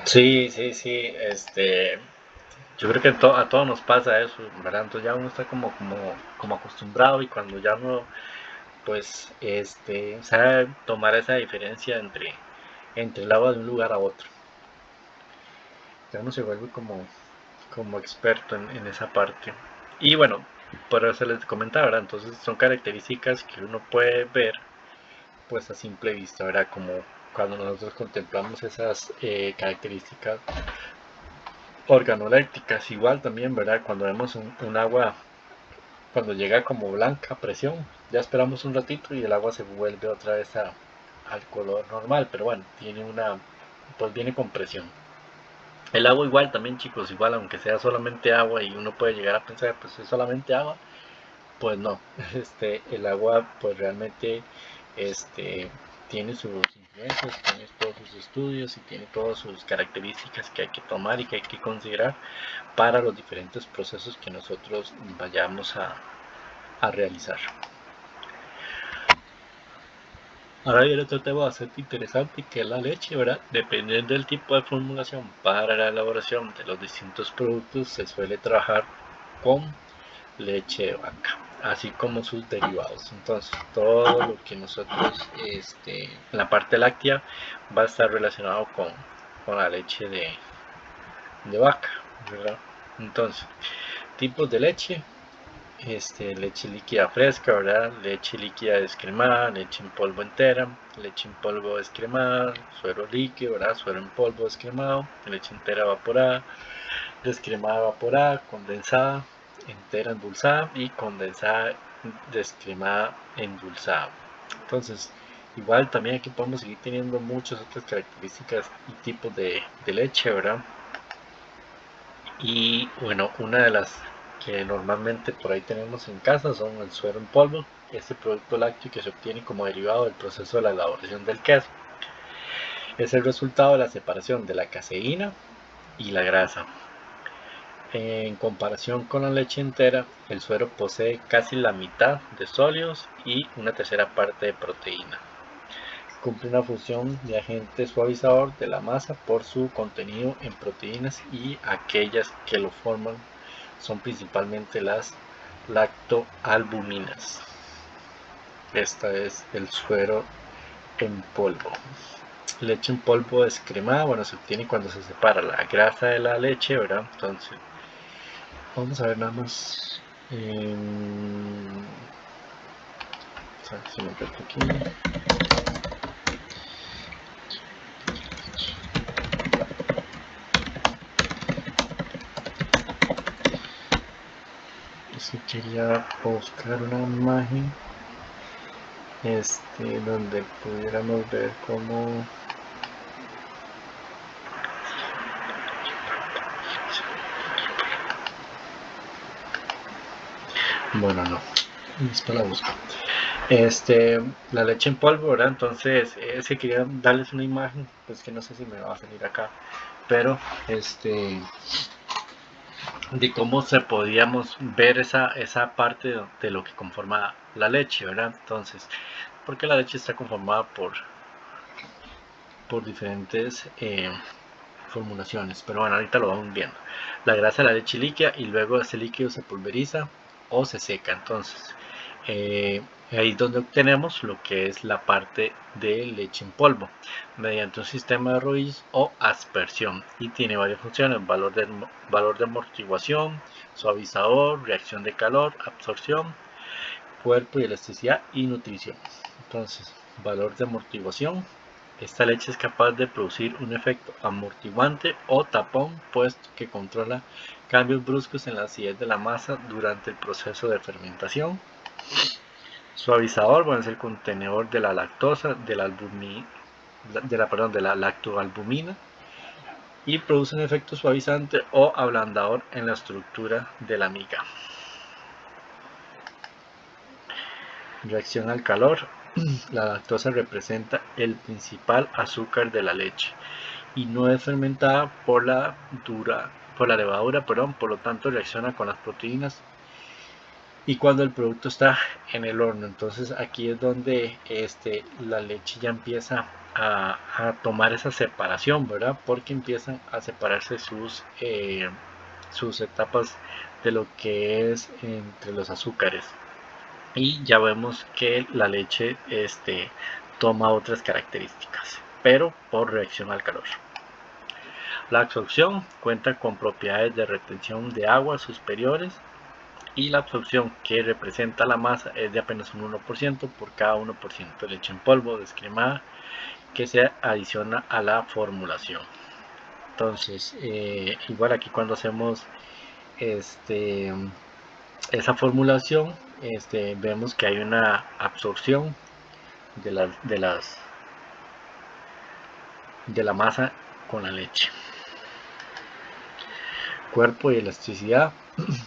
Sí, sí, sí, yo creo que a todos nos pasa eso, ¿verdad? Entonces ya uno está como acostumbrado y cuando ya uno, pues, sabe tomar esa diferencia entre el agua de un lugar a otro, ya uno se vuelve como experto en esa parte. Y bueno, por eso les comentaba, ¿verdad? Entonces son características que uno puede ver, pues, a simple vista, ¿verdad? Como cuando nosotros contemplamos esas características organolépticas, igual también, ¿verdad? Cuando vemos un agua, cuando llega como blanca a presión, ya esperamos un ratito y el agua se vuelve otra vez al color normal, pero bueno, pues viene con presión. El agua igual también, chicos, igual aunque sea solamente agua y uno puede llegar a pensar, pues es solamente agua, pues no, el agua pues realmente este, tiene sus influencias, tiene todos sus estudios y tiene todas sus características que hay que tomar y que hay que considerar para los diferentes procesos que nosotros vayamos a realizar. Ahora viene otro tema bastante interesante que es la leche, ¿verdad? Dependiendo del tipo de formulación para la elaboración de los distintos productos se suele trabajar con leche de vaca, así como sus derivados. Entonces, todo lo que nosotros, la parte láctea va a estar relacionado con la leche de vaca, ¿verdad? Entonces, tipos de leche, leche líquida fresca, ¿verdad? Leche líquida descremada, leche en polvo entera, leche en polvo descremada, suero líquido, ¿verdad? Suero en polvo descremado, leche entera evaporada, descremada evaporada, condensada, entera endulzada y condensada descremada endulzada. Entonces, igual también aquí podemos seguir teniendo muchas otras características y tipos de leche, ¿verdad? Y bueno, una de las que normalmente por ahí tenemos en casa son el suero en polvo, este producto lácteo que se obtiene como derivado del proceso de la elaboración del queso. Es el resultado de la separación de la caseína y la grasa. En comparación con la leche entera, el suero posee casi la mitad de sólidos y una tercera parte de proteína. Cumple una función de agente suavizador de la masa por su contenido en proteínas y aquellas que lo forman son principalmente las lactoalbuminas. Esta es el suero en polvo. Leche en polvo descremada, bueno, se obtiene cuando se separa la grasa de la leche, ¿verdad? Entonces, vamos a ver nada más. Si me meto aquí. Si quería buscar una imagen donde pudiéramos ver cómo bueno, no, después la busco. La leche en polvo, ¿verdad? Entonces, es que quería darles una imagen, pues que no sé si me va a salir acá, pero de cómo se podíamos ver esa parte de lo que conforma la leche, ¿verdad? Entonces, porque la leche está conformada por diferentes formulaciones, pero bueno, ahorita lo vamos viendo. La grasa de la leche líquida y luego ese líquido se pulveriza o se seca. Entonces, ahí es donde obtenemos lo que es la parte de leche en polvo mediante un sistema de Ruiz o aspersión, y tiene varias funciones: valor de amortiguación, suavizador, reacción de calor, absorción, cuerpo y elasticidad y nutrición. Entonces, valor de amortiguación: esta leche es capaz de producir un efecto amortiguante o tapón, puesto que controla cambios bruscos en la acidez de la masa durante el proceso de fermentación. Suavizador: bueno, es el contenedor de la lactosa, de la lactoalbumina, y produce un efecto suavizante o ablandador en la estructura de la miga. Reacción al calor: la lactosa representa el principal azúcar de la leche y no es fermentada por la levadura, por lo tanto reacciona con las proteínas y cuando el producto está en el horno. Entonces aquí es donde la leche ya empieza a tomar esa separación, ¿verdad? Porque empiezan a separarse sus etapas de lo que es entre los azúcares, y ya vemos que la leche toma otras características, pero por reacción al calor. La absorción cuenta con propiedades de retención de agua superiores, y la absorción que representa la masa es de apenas un 1% por cada 1% de leche en polvo descremada que se adiciona a la formulación. Entonces, igual aquí cuando hacemos esa formulación, vemos que hay una absorción de la masa con la leche. Cuerpo y elasticidad: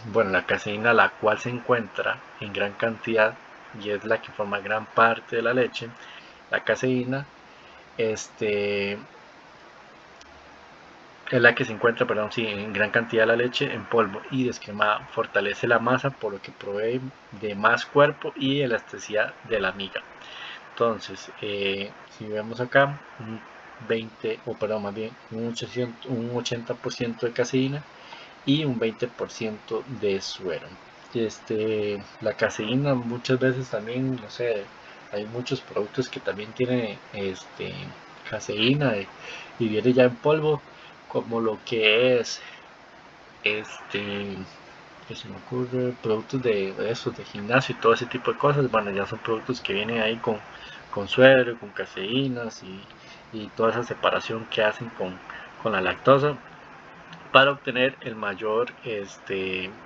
bueno, la caseína, la cual se encuentra en gran cantidad y es la que forma gran parte de la leche. La caseína es la que se encuentra, en gran cantidad de la leche en polvo y descremada. Fortalece la masa, por lo que provee de más cuerpo y elasticidad de la miga. Entonces, si vemos acá, un 80% de caseína y un 20% de suero. La caseína muchas veces también, no sé, hay muchos productos que también tienen caseína y viene ya en polvo, como lo que es que se me ocurre, productos de gimnasio y todo ese tipo de cosas. Bueno, ya son productos que vienen ahí con suero, con caseínas y toda esa separación que hacen con la lactosa para obtener el mayor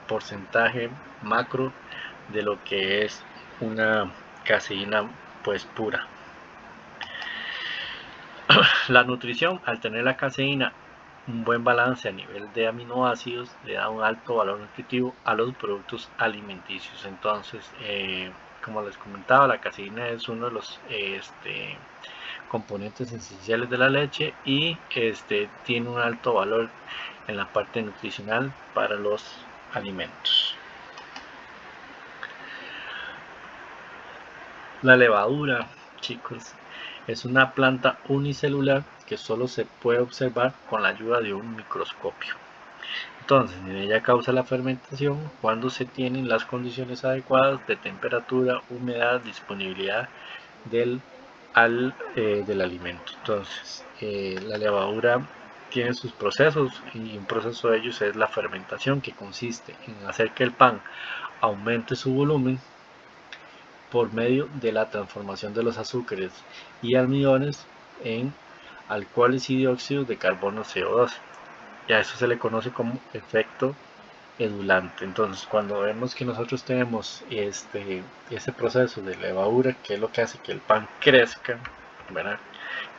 porcentaje macro de lo que es una caseína pues pura. La nutrición: al tener la caseína un buen balance a nivel de aminoácidos, le da un alto valor nutritivo a los productos alimenticios. Entonces, como les comentaba, la caseína es uno de los componentes esenciales de la leche y tiene un alto valor en la parte nutricional para los alimentos. La levadura, chicos, es una planta unicelular que solo se puede observar con la ayuda de un microscopio. Entonces, en ella causa la fermentación cuando se tienen las condiciones adecuadas de temperatura, humedad, disponibilidad del alimento. Entonces, la levadura tiene sus procesos, y un proceso de ellos es la fermentación, que consiste en hacer que el pan aumente su volumen por medio de la transformación de los azúcares y almidones en alcoholes y dióxido de carbono, CO2. Y a eso se le conoce como efecto edulante. Entonces, cuando vemos que nosotros tenemos ese proceso de levadura, que es lo que hace que el pan crezca, ¿verdad?,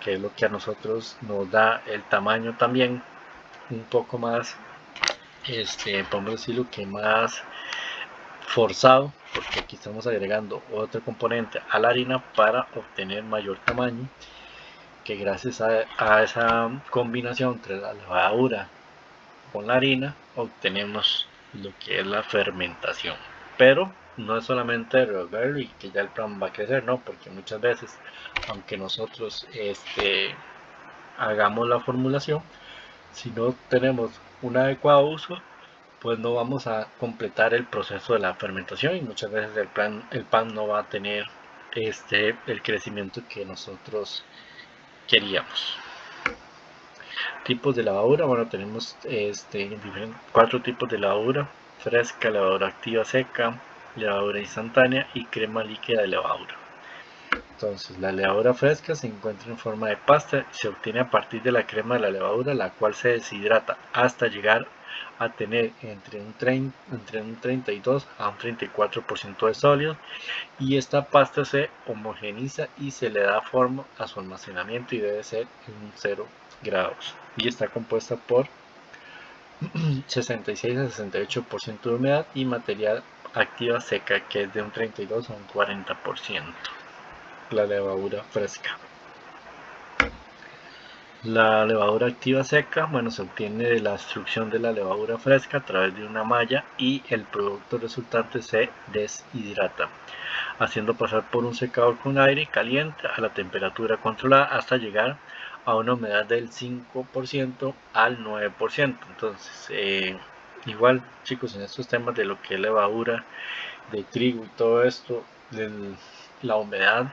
que es lo que a nosotros nos da el tamaño también un poco más, podemos decirlo que más forzado, porque aquí estamos agregando otro componente a la harina para obtener mayor tamaño, que gracias a esa combinación entre la levadura con la harina obtenemos lo que es la fermentación. Pero no es solamente revolverlo y que ya el pan va a crecer, no, porque muchas veces, aunque nosotros hagamos la formulación, si no tenemos un adecuado uso pues no vamos a completar el proceso de la fermentación y muchas veces el pan no va a tener el crecimiento que nosotros queríamos. Tipos de levadura, bueno, tenemos 4 tipos de levadura: fresca, levadura activa seca, levadura instantánea y crema líquida de levadura. Entonces, la levadura fresca se encuentra en forma de pasta y se obtiene a partir de la crema de la levadura, la cual se deshidrata hasta llegar a tener entre un 32 a un 34% de sólidos, y esta pasta se homogeniza y se le da forma a su almacenamiento y debe ser en 0 grados, y está compuesta por 66 a 68% de humedad y material activa seca, que es de un 32 a un 40%. La levadura fresca. La levadura activa seca, bueno, se obtiene de la extrusión de la levadura fresca a través de una malla y el producto resultante se deshidrata, haciendo pasar por un secador con aire caliente a la temperatura controlada hasta llegar a una humedad del 5% al 9%. Entonces, igual, chicos, en estos temas de lo que es levadura de trigo y todo esto, la humedad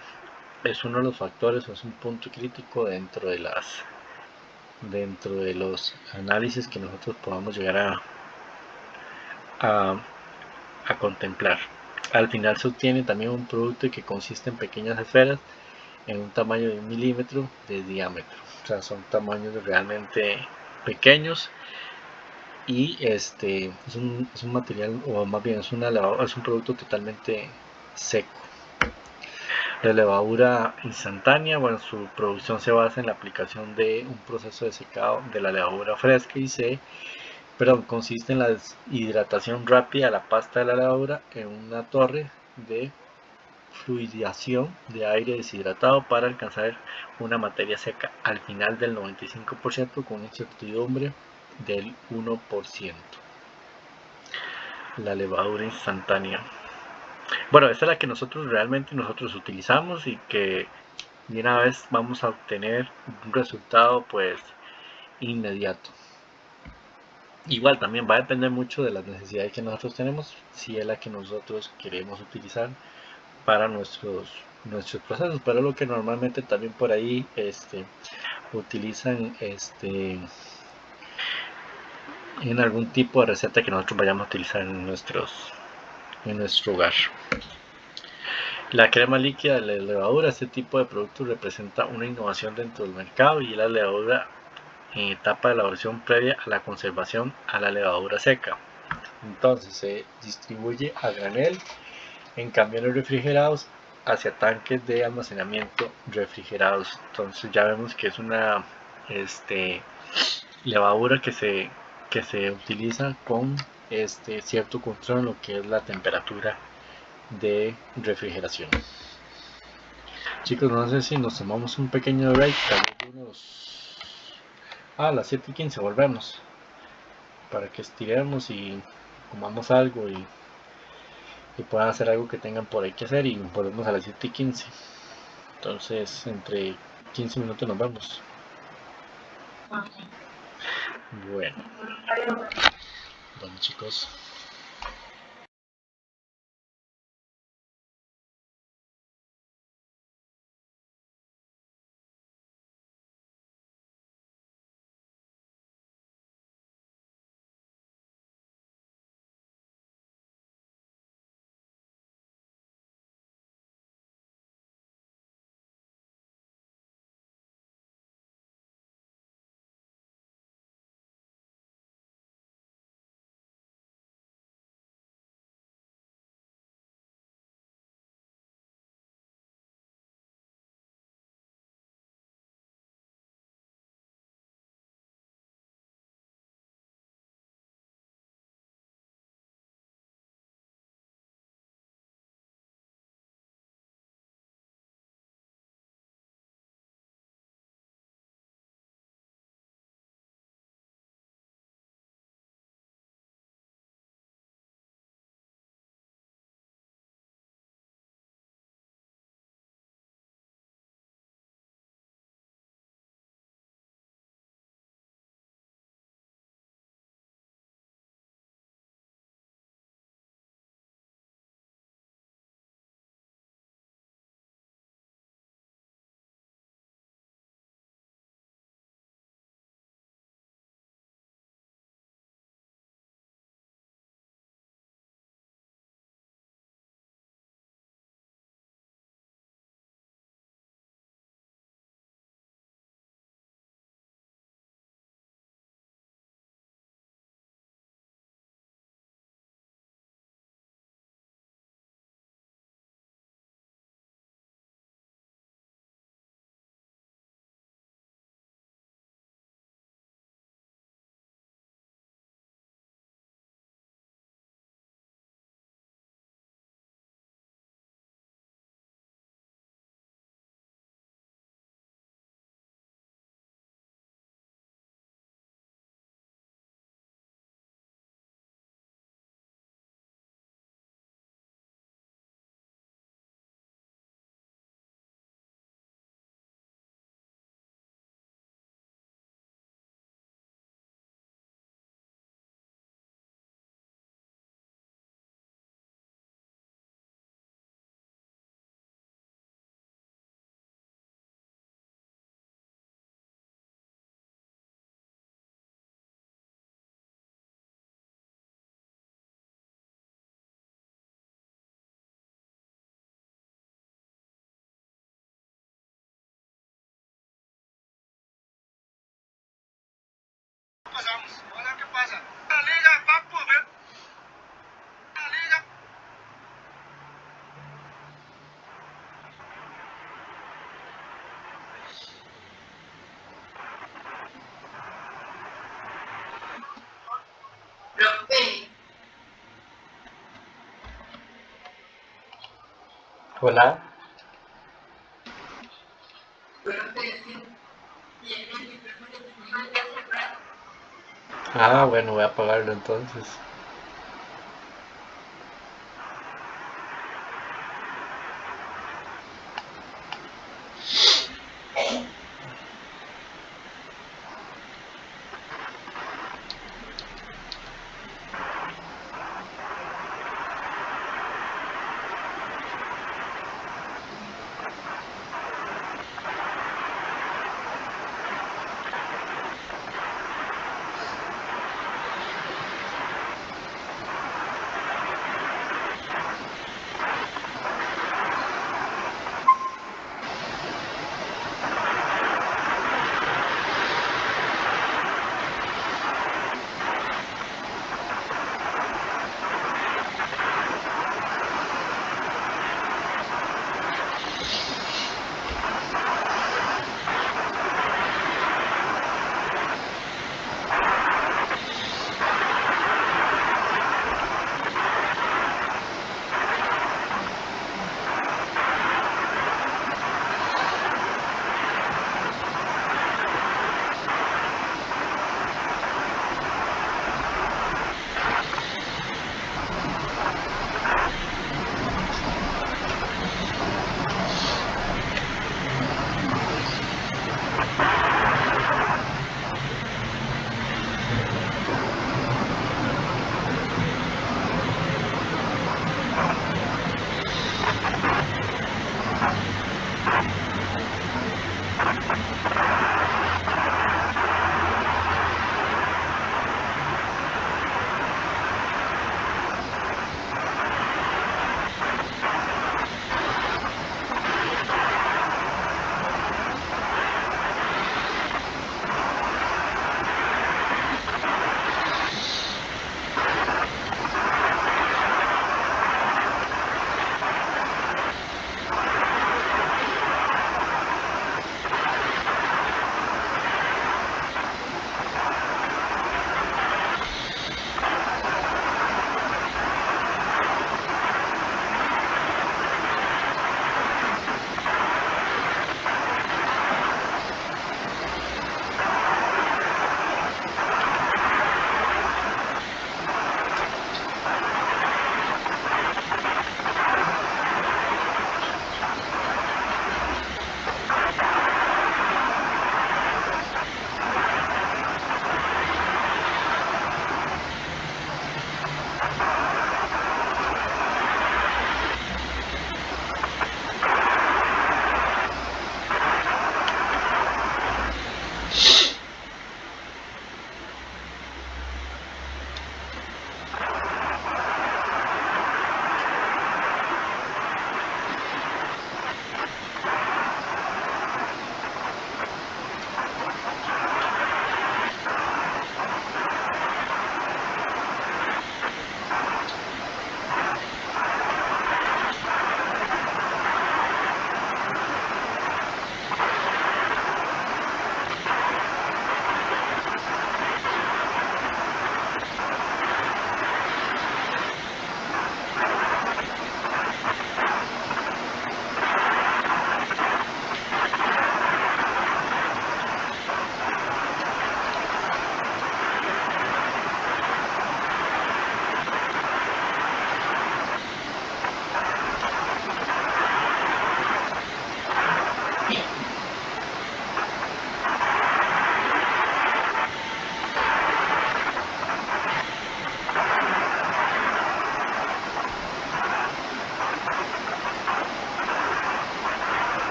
es uno de los factores, es un punto crítico dentro de los análisis que nosotros podamos llegar a contemplar. Al final se obtiene también un producto que consiste en pequeñas esferas en un tamaño de 1 milímetro de diámetro. O sea, son tamaños realmente pequeños, y es un material, o más bien es un producto totalmente seco. La levadura instantánea, bueno, su producción se basa en la aplicación de un proceso de secado de la levadura fresca consiste en la deshidratación rápida de la pasta de la levadura en una torre de fluidización de aire deshidratado para alcanzar una materia seca al final del 95% con una incertidumbre del 1%. La levadura instantánea. Bueno, esta es la que nosotros utilizamos y que de una vez vamos a obtener un resultado pues inmediato. Igual también va a depender mucho de las necesidades que nosotros tenemos, si es la que nosotros queremos utilizar para nuestros procesos, pero lo que normalmente también por ahí utilizan en algún tipo de receta que nosotros vayamos a utilizar en nuestro hogar. La crema líquida de la levadura, este tipo de producto representa una innovación dentro del mercado y la levadura en etapa de elaboración previa a la conservación a la levadura seca. Entonces se distribuye a granel en camiones refrigerados hacia tanques de almacenamiento refrigerados. Entonces ya vemos que es una levadura que se utiliza con cierto control en lo que es la temperatura de refrigeración. Chicos, no sé si nos tomamos un pequeño break, tal vez a las 7:15 volvemos para que estiremos y comamos algo y puedan hacer algo que tengan por ahí que hacer, y volvemos a las 7:15. Entonces entre 15 minutos nos vemos. Bueno, chicos. pasa? La liga, papu, ¿ve? La liga. Hola. Ah, bueno, voy a apagarlo entonces.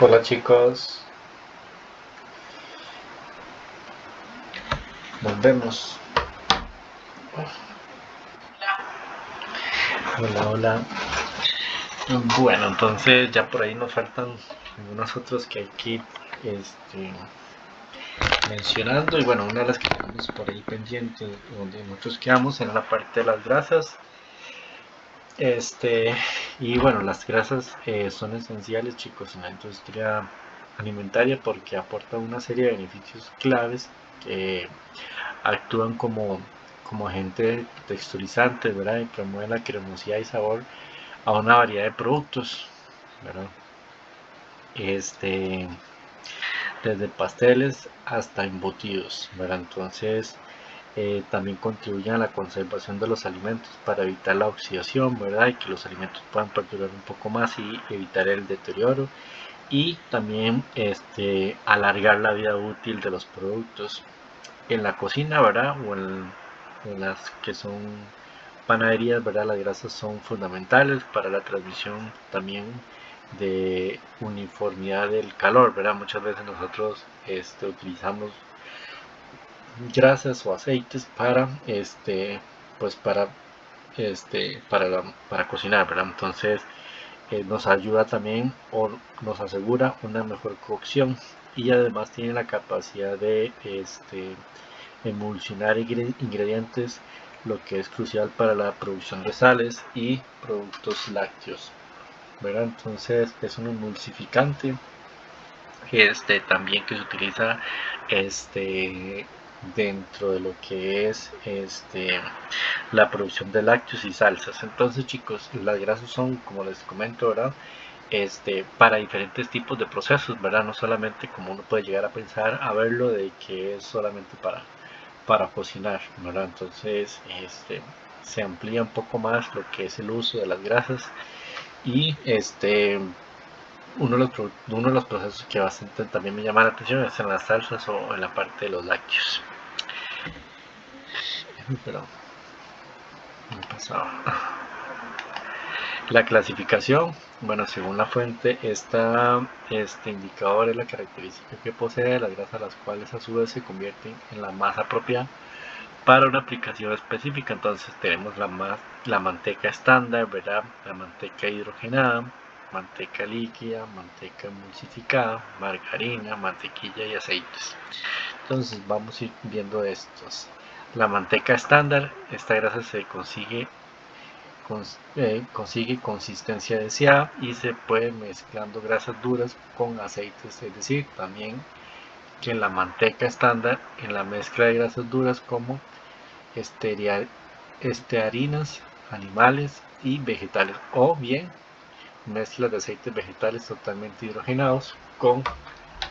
Hola chicos, nos vemos. Hola, hola. Bueno, entonces ya por ahí nos faltan algunos otros que hay que ir mencionando. Y bueno, una de las que tenemos por ahí pendiente, donde nosotros quedamos en la parte de las grasas. Y bueno, las grasas son esenciales, chicos, en la industria alimentaria porque aportan una serie de beneficios claves que actúan como agente texturizante, ¿verdad? Y promueven la cremosidad y sabor a una variedad de productos, ¿verdad? Desde pasteles hasta embutidos, ¿verdad? Entonces, también contribuyen a la conservación de los alimentos para evitar la oxidación, ¿verdad? Y que los alimentos puedan perdurar un poco más y evitar el deterioro. Y también alargar la vida útil de los productos en la cocina, ¿verdad? O en las que son panaderías, ¿verdad? Las grasas son fundamentales para la transmisión también de uniformidad del calor, ¿verdad? Muchas veces nosotros utilizamos grasas o aceites para pues para cocinar, ¿verdad? Entonces nos ayuda también o nos asegura una mejor cocción y además tiene la capacidad de emulsionar ingredientes, lo que es crucial para la producción de sales y productos lácteos, ¿verdad? Entonces es un emulsificante también que se utiliza dentro de lo que es la producción de lácteos y salsas. Entonces, chicos, las grasas son, como les comento, ¿verdad? Para diferentes tipos de procesos, ¿verdad? No solamente como uno puede llegar a pensar, a verlo de que es solamente para cocinar, ¿verdad? Entonces, se amplía un poco más lo que es el uso de las grasas y uno de los procesos que bastante también me llama la atención es en las salsas o en la parte de los lácteos. Pero no pasaba. La clasificación, bueno, según la fuente, este indicador es la característica que posee las grasas, las cuales a su vez se convierten en la más apropiada para una aplicación específica. Entonces tenemos la manteca estándar, ¿verdad? La manteca hidrogenada, manteca líquida, manteca emulsificada, margarina, mantequilla y aceites. Entonces vamos a ir viendo estos. La manteca estándar, esta grasa se consigue consistencia deseada y se puede mezclando grasas duras con aceites, es decir, también que en la manteca estándar, en la mezcla de grasas duras como estearinas animales y vegetales, o bien mezclas de aceites vegetales totalmente hidrogenados con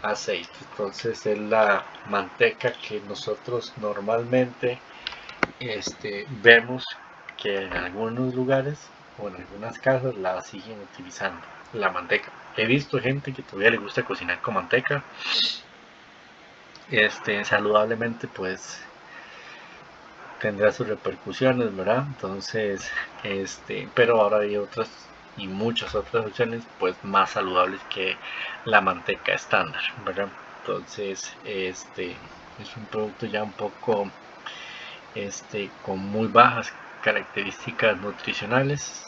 aceite. Entonces es la manteca que nosotros normalmente vemos que en algunos lugares o en algunas casas la siguen utilizando, la manteca. He visto gente que todavía le gusta cocinar con manteca, saludablemente, pues tendrá sus repercusiones, ¿verdad? Entonces, pero ahora hay otras y muchas otras opciones, pues más saludables que la manteca estándar, ¿verdad? Entonces, es un producto ya un poco, con muy bajas características nutricionales.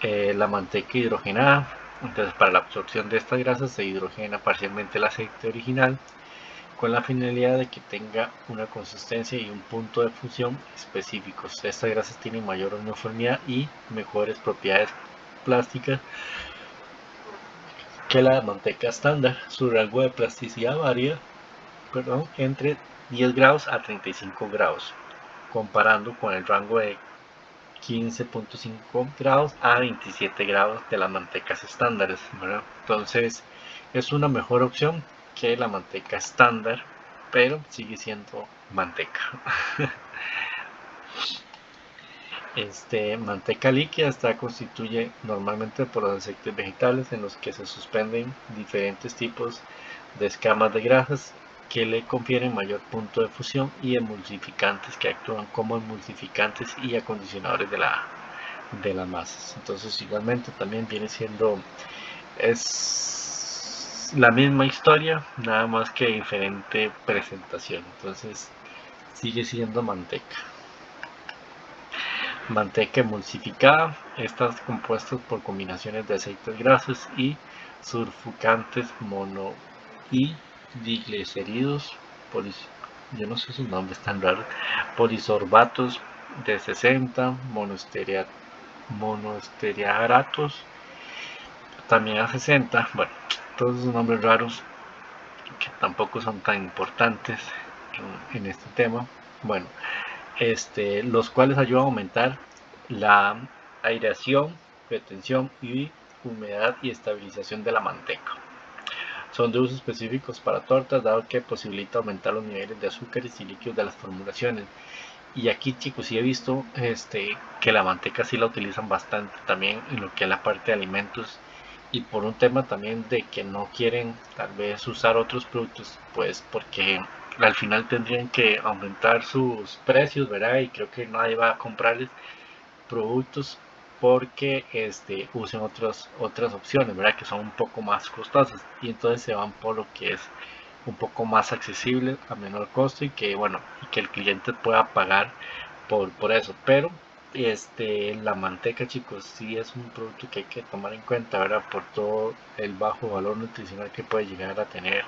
La manteca hidrogenada, entonces para la absorción de estas grasas se hidrogena parcialmente el aceite original con la finalidad de que tenga una consistencia y un punto de fusión específicos. Estas grasas tienen mayor uniformidad y mejores propiedades plásticas que la manteca estándar. Su rango de plasticidad varía entre 10 grados a 35 grados, comparando con el rango de 15.5 grados a 27 grados de las mantecas estándares, ¿verdad? Entonces es una mejor opción que la manteca estándar, pero sigue siendo manteca. Manteca líquida está constituye normalmente por los aceites vegetales en los que se suspenden diferentes tipos de escamas de grasas que le confieren mayor punto de fusión y emulsificantes que actúan como emulsificantes y acondicionadores de las masas. Entonces igualmente también viene siendo es la misma historia, nada más que diferente presentación. Entonces sigue siendo manteca. Manteca emulsificada, estas compuestas por combinaciones de aceites grasos y surfucantes mono y diglicéridos, yo no sé sus nombres tan raros, polisorbatos de 60, monoesteriagratos también a 60, bueno, todos esos nombres raros que tampoco son tan importantes en este tema. Bueno, los cuales ayudan a aumentar la aireación, retención y humedad y estabilización de la manteca. Son de uso específicos para tortas, dado que posibilita aumentar los niveles de azúcares y líquidos de las formulaciones. Y aquí, chicos, sí he visto que la manteca sí la utilizan bastante también en lo que es la parte de alimentos, y por un tema también de que no quieren tal vez usar otros productos, pues porque al final tendrían que aumentar sus precios, ¿verdad? Y creo que nadie va a comprarles productos porque usen otras opciones, ¿verdad? Que son un poco más costosas, y entonces se van por lo que es un poco más accesible a menor costo, y que bueno, y que el cliente pueda pagar por eso. Pero la manteca, chicos, sí es un producto que hay que tomar en cuenta, ¿verdad? Por todo el bajo valor nutricional que puede llegar a tener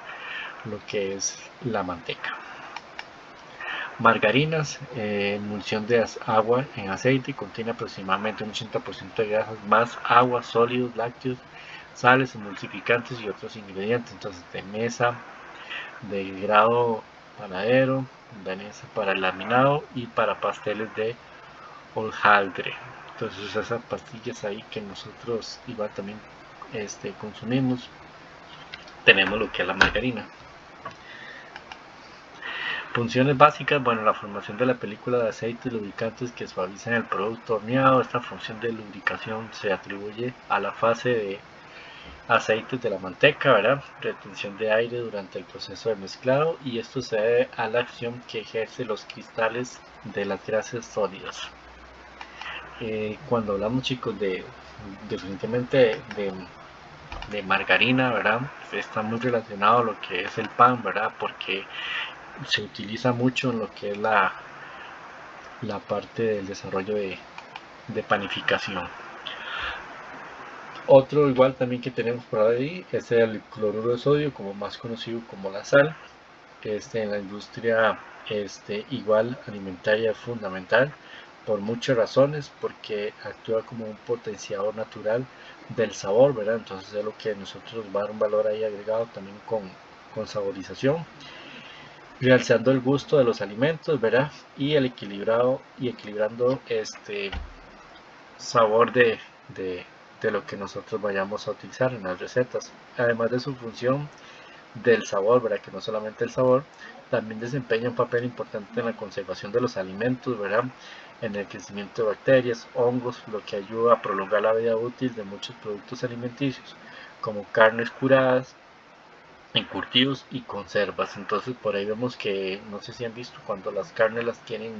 lo que es la manteca. Margarinas, emulsión de agua en aceite, contiene aproximadamente un 80% de grasas más agua, sólidos, lácteos, sales, emulsificantes y otros ingredientes. Entonces, de mesa, de grado panadero, danesa para el laminado y para pasteles de hojaldre. Entonces, esas pastillas ahí que nosotros igual también consumimos, tenemos lo que es la margarina. Funciones básicas, bueno, la formación de la película de aceites lubricantes que suavizan el producto horneado. Esta función de lubricación se atribuye a la fase de aceites de la manteca, ¿verdad? Retención de aire durante el proceso de mezclado, y esto se debe a la acción que ejerce los cristales de las grasas sólidas. Cuando hablamos, chicos, definitivamente de margarina, ¿verdad? Está muy relacionado a lo que es el pan, ¿verdad? Porque se utiliza mucho en lo que es la parte del desarrollo de panificación. Otro igual también que tenemos por ahí es el cloruro de sodio, como más conocido como la sal. En la industria igual alimentaria es fundamental por muchas razones, porque actúa como un potenciador natural del sabor, ¿verdad? Entonces es lo que nosotros va a dar un valor ahí agregado también con saborización, realzando el gusto de los alimentos, ¿verdad? Y equilibrando sabor de lo que nosotros vayamos a utilizar en las recetas. Además de su función del sabor, ¿verdad? Que no solamente el sabor, también desempeña un papel importante en la conservación de los alimentos, ¿verdad? En el crecimiento de bacterias, hongos, lo que ayuda a prolongar la vida útil de muchos productos alimenticios, como carnes curadas, encurtidos y conservas. Entonces por ahí vemos que, no sé si han visto, cuando las carnes las quieren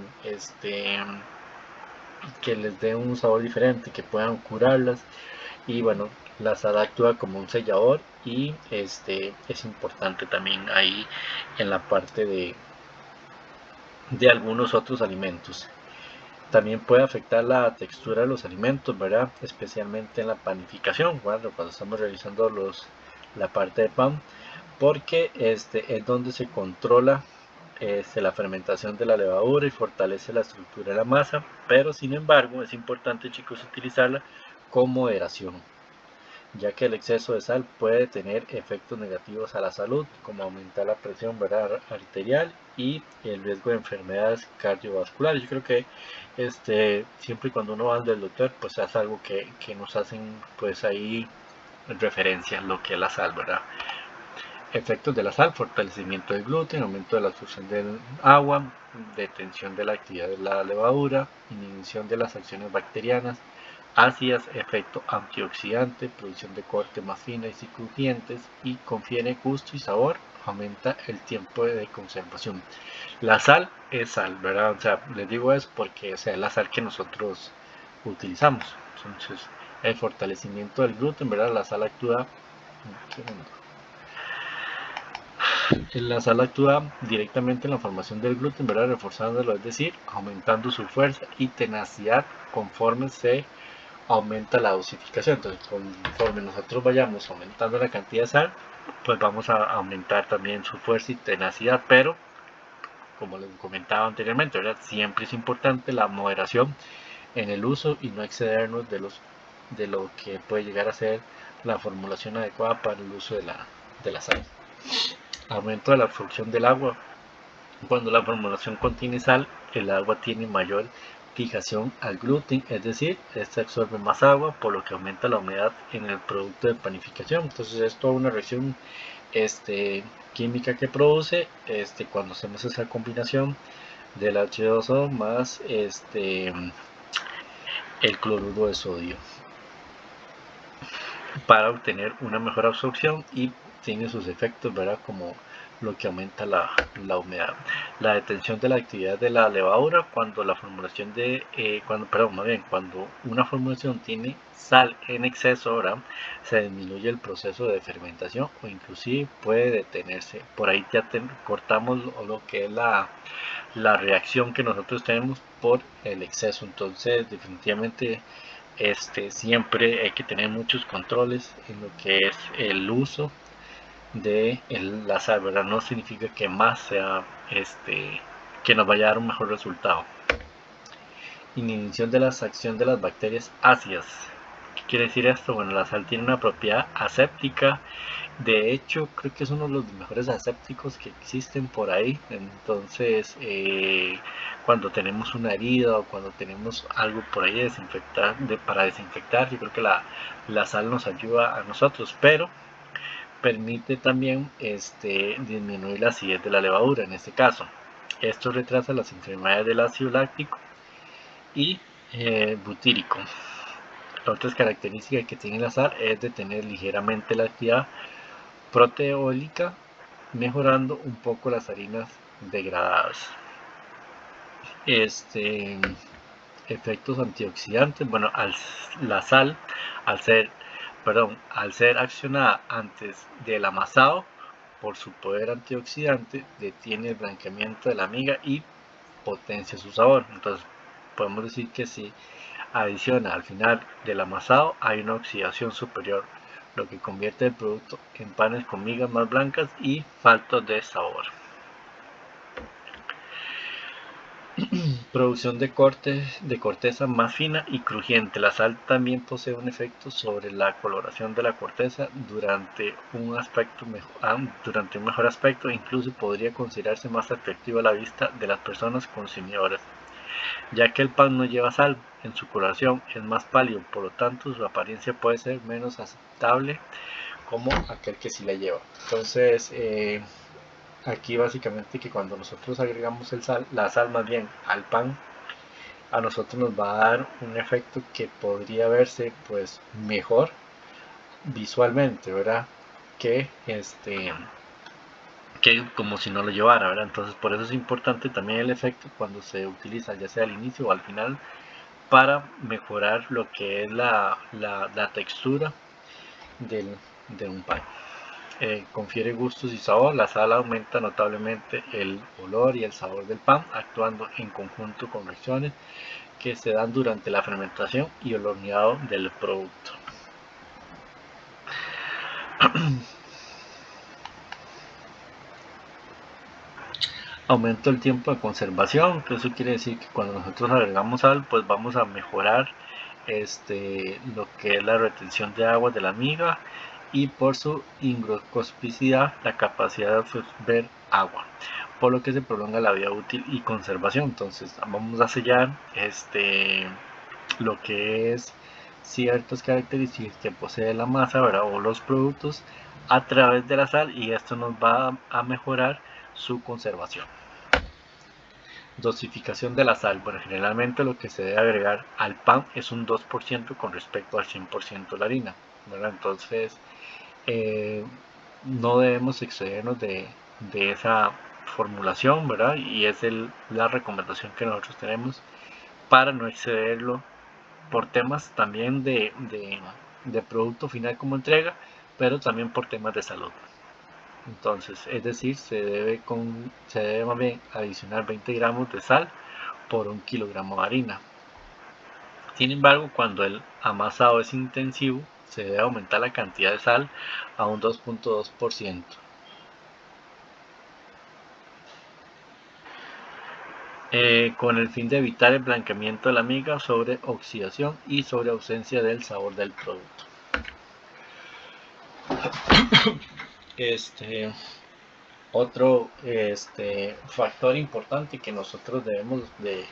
que les dé un sabor diferente, que puedan curarlas, y bueno, la sal actúa como un sellador, y es importante también ahí en la parte de algunos otros alimentos. También puede afectar la textura de los alimentos, ¿verdad? Especialmente en la panificación, cuando estamos realizando la parte de pan, porque es donde se controla la fermentación de la levadura y fortalece la estructura de la masa. Pero sin embargo es importante, chicos, utilizarla con moderación, ya que el exceso de sal puede tener efectos negativos a la salud, como aumentar la presión, ¿verdad?, arterial, y el riesgo de enfermedades cardiovasculares. Yo creo que siempre y cuando uno va al doctor, pues es algo que nos hacen pues ahí referencia a lo que es la sal, ¿verdad? Efectos de la sal: fortalecimiento del gluten, aumento de la absorción del agua, detención de la actividad de la levadura, inhibición de las acciones bacterianas ácidas, efecto antioxidante, producción de cortes más finas y crujientes, y confiere gusto y sabor, aumenta el tiempo de conservación. La sal es sal, ¿verdad? O sea, les digo eso porque, o sea, es la sal que nosotros utilizamos. Entonces, el fortalecimiento del gluten, ¿verdad? La sal actúa directamente en la formación del gluten, ¿verdad? Reforzándolo, es decir, aumentando su fuerza y tenacidad conforme se aumenta la dosificación. Entonces, conforme nosotros vayamos aumentando la cantidad de sal, pues vamos a aumentar también su fuerza y tenacidad, pero como les comentaba anteriormente, ¿verdad? Siempre es importante la moderación en el uso y no excedernos de lo que puede llegar a ser la formulación adecuada para el uso de la sal. Aumento de la absorción del agua. Cuando la formulación contiene sal, el agua tiene mayor fijación al gluten, es decir, este absorbe más agua, por lo que aumenta la humedad en el producto de panificación. Entonces es toda una reacción química que produce cuando hacemos esa combinación del H2O más el cloruro de sodio para obtener una mejor absorción, y tiene sus efectos, ¿verdad? Como lo que aumenta la humedad. La detención de la actividad de la levadura cuando la formulación cuando una formulación tiene sal en exceso, ¿verdad? Se disminuye el proceso de fermentación o inclusive puede detenerse. Por ahí ya cortamos lo que es la reacción que nosotros tenemos por el exceso. Entonces definitivamente siempre hay que tener muchos controles en lo que es el uso de la sal, ¿verdad? No significa que más sea que nos vaya a dar un mejor resultado. Inhibición de la acción de las bacterias ácidas. ¿Qué quiere decir esto? Bueno, la sal tiene una propiedad aséptica. De hecho, creo que es uno de los mejores asépticos que existen por ahí. Entonces, cuando tenemos una herida o cuando tenemos algo por ahí para desinfectar, yo creo que la sal nos ayuda a nosotros, pero permite también disminuir la acidez de la levadura en este caso. Esto retrasa las enfermedades del ácido láctico y butírico. La otra característica que tiene la sal es detener ligeramente la actividad proteólica, mejorando un poco las harinas degradadas. Efectos antioxidantes. Bueno, la sal, al ser accionada antes del amasado, por su poder antioxidante, detiene el blanqueamiento de la miga y potencia su sabor. Entonces, podemos decir que si adiciona al final del amasado, hay una oxidación superior, lo que convierte el producto en panes con migas más blancas y faltos de sabor. Producción de corteza más fina y crujiente. La sal también posee un efecto sobre la coloración de la corteza durante un mejor aspecto. Incluso podría considerarse más atractivo a la vista de las personas consumidoras, ya que el pan no lleva sal. En su coloración es más pálido, por lo tanto su apariencia puede ser menos aceptable como aquel que sí la lleva. Entonces, aquí básicamente que cuando nosotros agregamos la sal más bien al pan, a nosotros nos va a dar un efecto que podría verse pues mejor visualmente, ¿verdad? Que como si no lo llevara, ¿verdad? Entonces por eso es importante también el efecto cuando se utiliza, ya sea al inicio o al final, para mejorar lo que es la textura de un pan. Confiere gustos y sabor. La sal aumenta notablemente el olor y el sabor del pan, actuando en conjunto con reacciones que se dan durante la fermentación y el horneado del producto. Aumento el tiempo de conservación, que eso quiere decir que cuando nosotros agregamos sal, pues vamos a mejorar lo que es la retención de agua de la miga y por su higroscopicidad la capacidad de absorber agua, por lo que se prolonga la vida útil y conservación. Entonces vamos a sellar lo que es ciertas características que posee la masa, ¿verdad? O los productos a través de la sal, y esto nos va a mejorar su conservación. Dosificación de la sal. Bueno, generalmente lo que se debe agregar al pan es un 2% con respecto al 100% de la harina, ¿verdad? Entonces no debemos excedernos de esa formulación, ¿verdad? Y es la recomendación que nosotros tenemos para no excederlo por temas también de producto final como entrega, pero también por temas de salud. Entonces, es decir, se debe más bien adicionar 20 gramos de sal por 1 kilogramo de harina. Sin embargo, cuando el amasado es intensivo, se debe aumentar la cantidad de sal a un 2.2%. Con el fin de evitar el blanqueamiento de la miga sobre oxidación y sobre ausencia del sabor del producto. Otro factor importante que nosotros debemos de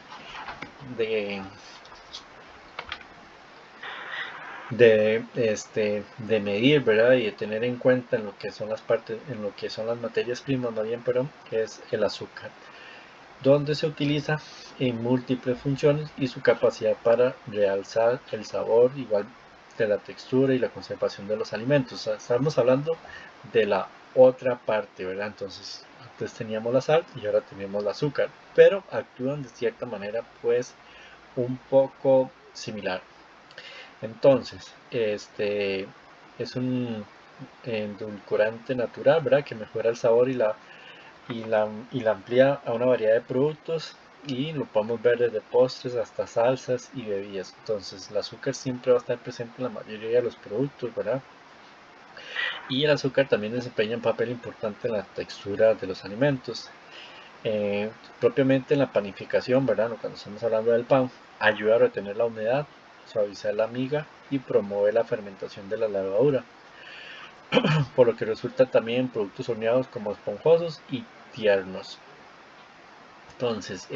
medir, ¿verdad? Y de tener en cuenta en lo que son las materias primas, más bien, perdón, es el azúcar, donde se utiliza en múltiples funciones y su capacidad para realzar el sabor, igual de la textura y la conservación de los alimentos. O sea, estamos hablando de la otra parte, ¿verdad? Entonces, antes teníamos la sal y ahora tenemos el azúcar, pero actúan de cierta manera, pues, un poco similar. Entonces, es un endulcorante natural, ¿verdad? Que mejora el sabor y la amplía a una variedad de productos, y lo podemos ver desde postres hasta salsas y bebidas. Entonces, el azúcar siempre va a estar presente en la mayoría de los productos, ¿verdad? Y el azúcar también desempeña un papel importante en la textura de los alimentos. Propiamente en la panificación, ¿verdad? Cuando estamos hablando del pan, ayuda a retener la humedad, suavizar la miga y promueve la fermentación de la levadura, por lo que resulta también en productos horneados como esponjosos y tiernos. Entonces,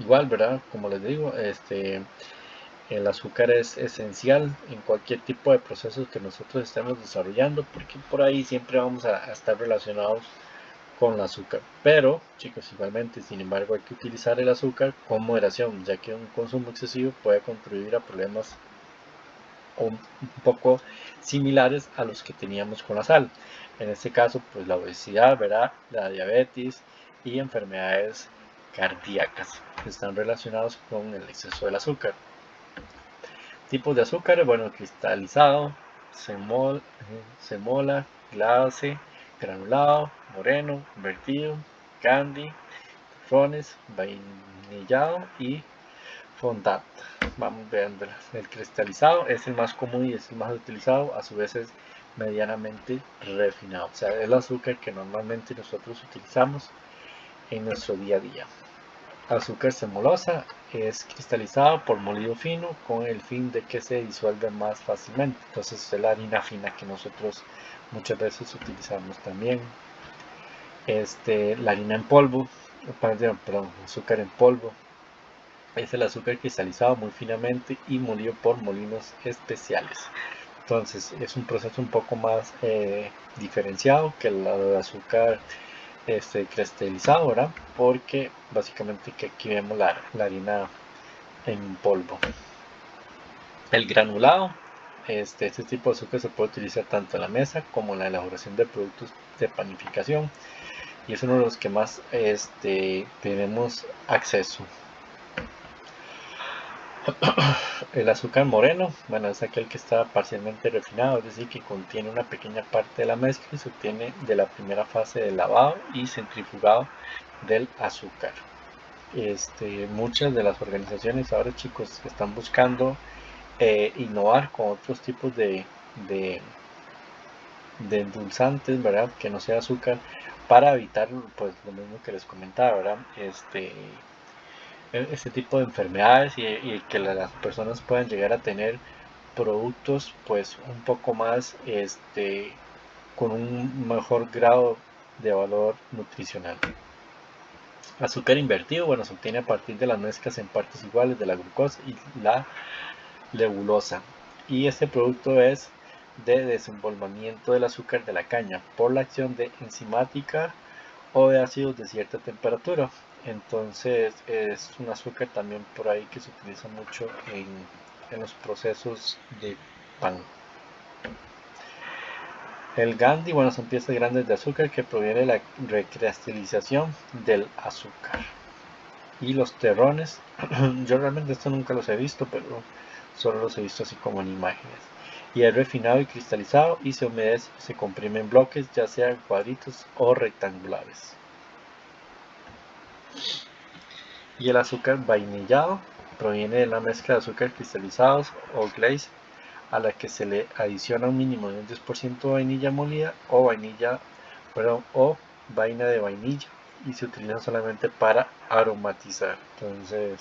igual, ¿verdad? Como les digo, el azúcar es esencial en cualquier tipo de procesos que nosotros estemos desarrollando, porque por ahí siempre vamos a estar relacionados con el azúcar. Pero, chicos, igualmente, sin embargo, hay que utilizar el azúcar con moderación, ya que un consumo excesivo puede contribuir a problemas un poco similares a los que teníamos con la sal. En este caso, pues la obesidad, ¿verdad? La diabetes y enfermedades cardíacas que están relacionados con el exceso del azúcar. Tipos de azúcar, bueno, cristalizado, semola, glace, granulado, moreno, invertido, candy, tufrones, vainillado y fondant. Vamos viendo, el cristalizado es el más común y es el más utilizado, a su vez es medianamente refinado, o sea, es el azúcar que normalmente nosotros utilizamos en nuestro día a día. Azúcar semolosa es cristalizado por molido fino con el fin de que se disuelve más fácilmente. Entonces es la harina fina que nosotros muchas veces utilizamos también. La harina en polvo, perdón, azúcar en polvo, es el azúcar cristalizado muy finamente y molido por molinos especiales. Entonces es un proceso un poco más diferenciado que el azúcar cristalizado, ¿verdad? Porque básicamente que aquí vemos la harina en polvo. El granulado, este tipo de azúcar se puede utilizar tanto en la mesa como en la elaboración de productos de panificación, y es uno de los que más tenemos acceso. El azúcar moreno, bueno, es aquel que está parcialmente refinado, es decir, que contiene una pequeña parte de la mezcla y se obtiene de la primera fase del lavado y centrifugado del azúcar. Muchas de las organizaciones ahora, chicos, están buscando innovar con otros tipos de endulzantes, ¿verdad? Que no sea azúcar, para evitar, pues, lo mismo que les comentaba, ¿verdad? Este tipo de enfermedades, y que las personas puedan llegar a tener productos, pues, un poco más con un mejor grado de valor nutricional. Azúcar invertido, bueno, se obtiene a partir de las mezclas en partes iguales de la glucosa y la lebulosa, y este producto es de desenvolvimiento del azúcar de la caña por la acción de enzimática o de ácidos de cierta temperatura. Entonces es un azúcar también por ahí que se utiliza mucho en los procesos de pan. El Gandhi, bueno, son piezas grandes de azúcar que proviene de la recristalización del azúcar. y los terrones. Yo realmente esto nunca los he visto, pero solo los he visto así como en imágenes. Y es refinado y cristalizado y se humedece, se comprime en bloques, ya sean cuadritos o rectangulares. Y el azúcar vainillado proviene de la mezcla de azúcar cristalizados o glaze a la que se le adiciona un mínimo de un 10% de vainilla molida o vaina de vainilla, y se utiliza solamente para aromatizar. Entonces,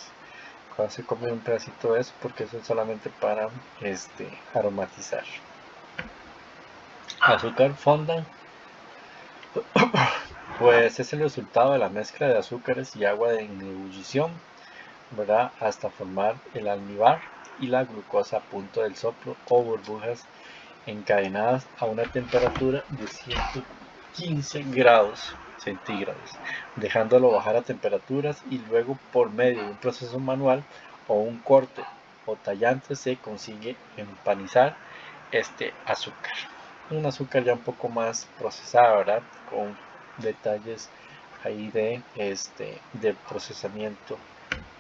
cuando se come un pedacito de eso, porque eso es solamente para aromatizar. Azúcar fondant, pues es el resultado de la mezcla de azúcares y agua en ebullición, ¿verdad? Hasta formar el almíbar y la glucosa a punto del soplo o burbujas encadenadas a una temperatura de 115 grados centígrados, dejándolo bajar a temperaturas, y luego por medio de un proceso manual o un corte o tallante se consigue empanizar este azúcar. Un azúcar ya un poco más procesada, ¿verdad? Con detalles ahí de procesamiento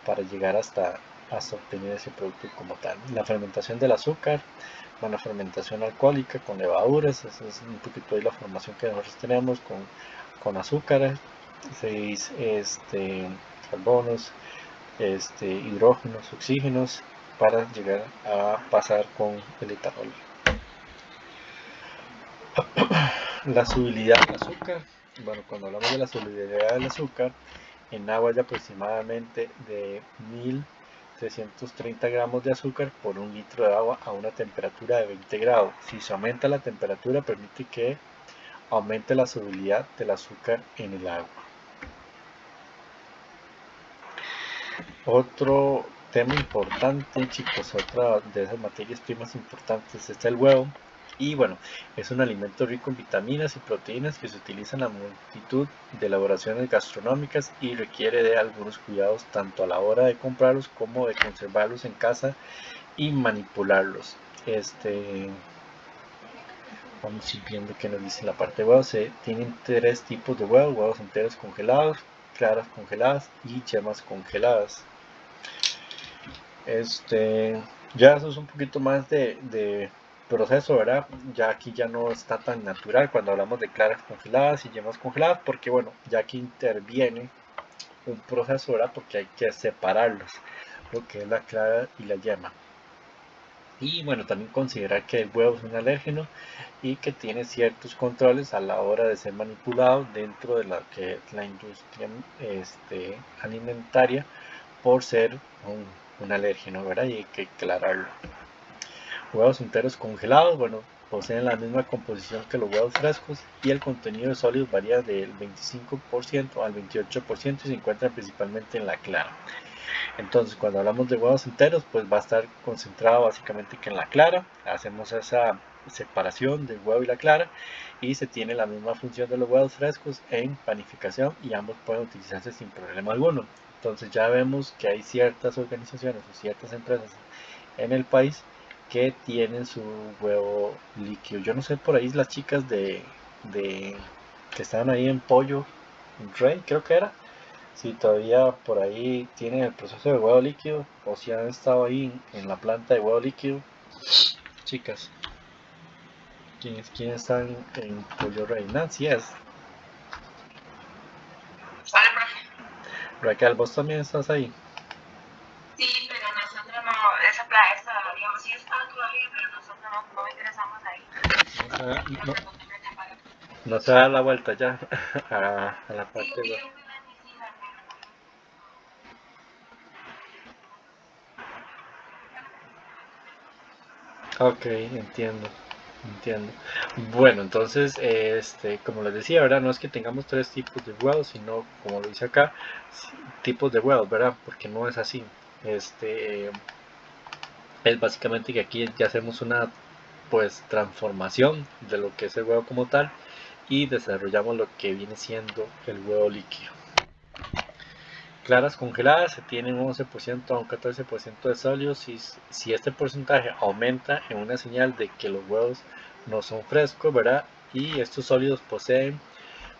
para llegar hasta obtener ese producto como tal. La fermentación del azúcar, bueno, fermentación alcohólica con levaduras, esa es un poquito de la formación que nosotros tenemos con azúcares, 6 carbonos, hidrógenos, oxígenos, para llegar a pasar con el etanol. La solubilidad del azúcar, bueno, cuando hablamos de la solubilidad del azúcar en agua, de aproximadamente de 1330 gramos de azúcar por un litro de agua a una temperatura de 20 grados. Si se aumenta la temperatura, permite que aumente la solubilidad del azúcar en el agua. Otro tema importante, chicos, otra de esas materias primas importantes es el huevo. Y bueno, es un alimento rico en vitaminas y proteínas que se utiliza en la multitud de elaboraciones gastronómicas y requiere de algunos cuidados tanto a la hora de comprarlos como de conservarlos en casa y manipularlos. Vamos a ir viendo qué nos dice la parte de huevos. Tienen 3 tipos de huevos: huevos enteros congelados, claras congeladas y yemas congeladas. Ya eso es un poquito más de proceso, ¿verdad? Ya aquí ya no está tan natural cuando hablamos de claras congeladas y yemas congeladas, porque bueno, ya aquí interviene un proceso, ¿verdad? Porque hay que separarlos, lo que es la clara y la yema. Y bueno, también considerar que el huevo es un alérgeno y que tiene ciertos controles a la hora de ser manipulado dentro de la que es la industria alimentaria, por ser un alérgeno, ¿verdad? Y hay que aclararlo. Huevos enteros congelados, bueno, poseen la misma composición que los huevos frescos y el contenido de sólidos varía del 25% al 28% y se encuentra principalmente en la clara. Entonces, cuando hablamos de huevos enteros, pues va a estar concentrado básicamente que en la clara. Hacemos esa separación del huevo y la clara y se tiene la misma función de los huevos frescos en panificación, y ambos pueden utilizarse sin problema alguno. Entonces ya vemos que hay ciertas organizaciones o ciertas empresas en el país que tienen su huevo líquido. Yo no sé por ahí las chicas de que estaban ahí en Pollo Rey, creo que era, si todavía por ahí tienen el proceso de huevo líquido o si han estado ahí en la planta de huevo líquido. Chicas, ¿quién está en Pollo Rey? Nancy es. Vale, profe. Raquel, ¿vos también estás ahí? Sí, pero nosotros no, esa digamos, sí está todavía, pero nosotros no ingresamos ahí. No se da la vuelta ya a la parte de... Ok, entiendo. Bueno, entonces, como les decía, ¿verdad? No es que tengamos 3 tipos de huevos, sino, como lo dice acá, tipos de huevos, ¿verdad? Porque no es así. Es básicamente que aquí ya hacemos una, pues, transformación de lo que es el huevo como tal y desarrollamos lo que viene siendo el huevo líquido. Claras congeladas se tienen un 11% a un 14% de sólidos. Si este porcentaje aumenta, en una señal de que los huevos no son frescos, ¿verdad? Y estos sólidos poseen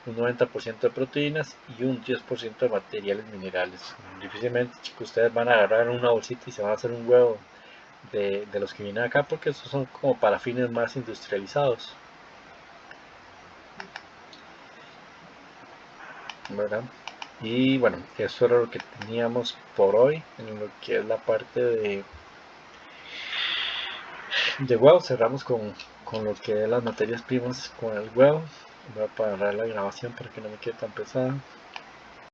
un 90% de proteínas y un 10% de materiales minerales. Difícilmente, chicos, ustedes van a agarrar una bolsita y se van a hacer un huevo de los que vienen acá, porque esos son como para fines más industrializados, ¿verdad? Y bueno, eso era lo que teníamos por hoy en lo que es la parte de huevo. Cerramos con lo que es las materias primas con el huevo. Voy a parar la grabación para que no me quede tan pesada.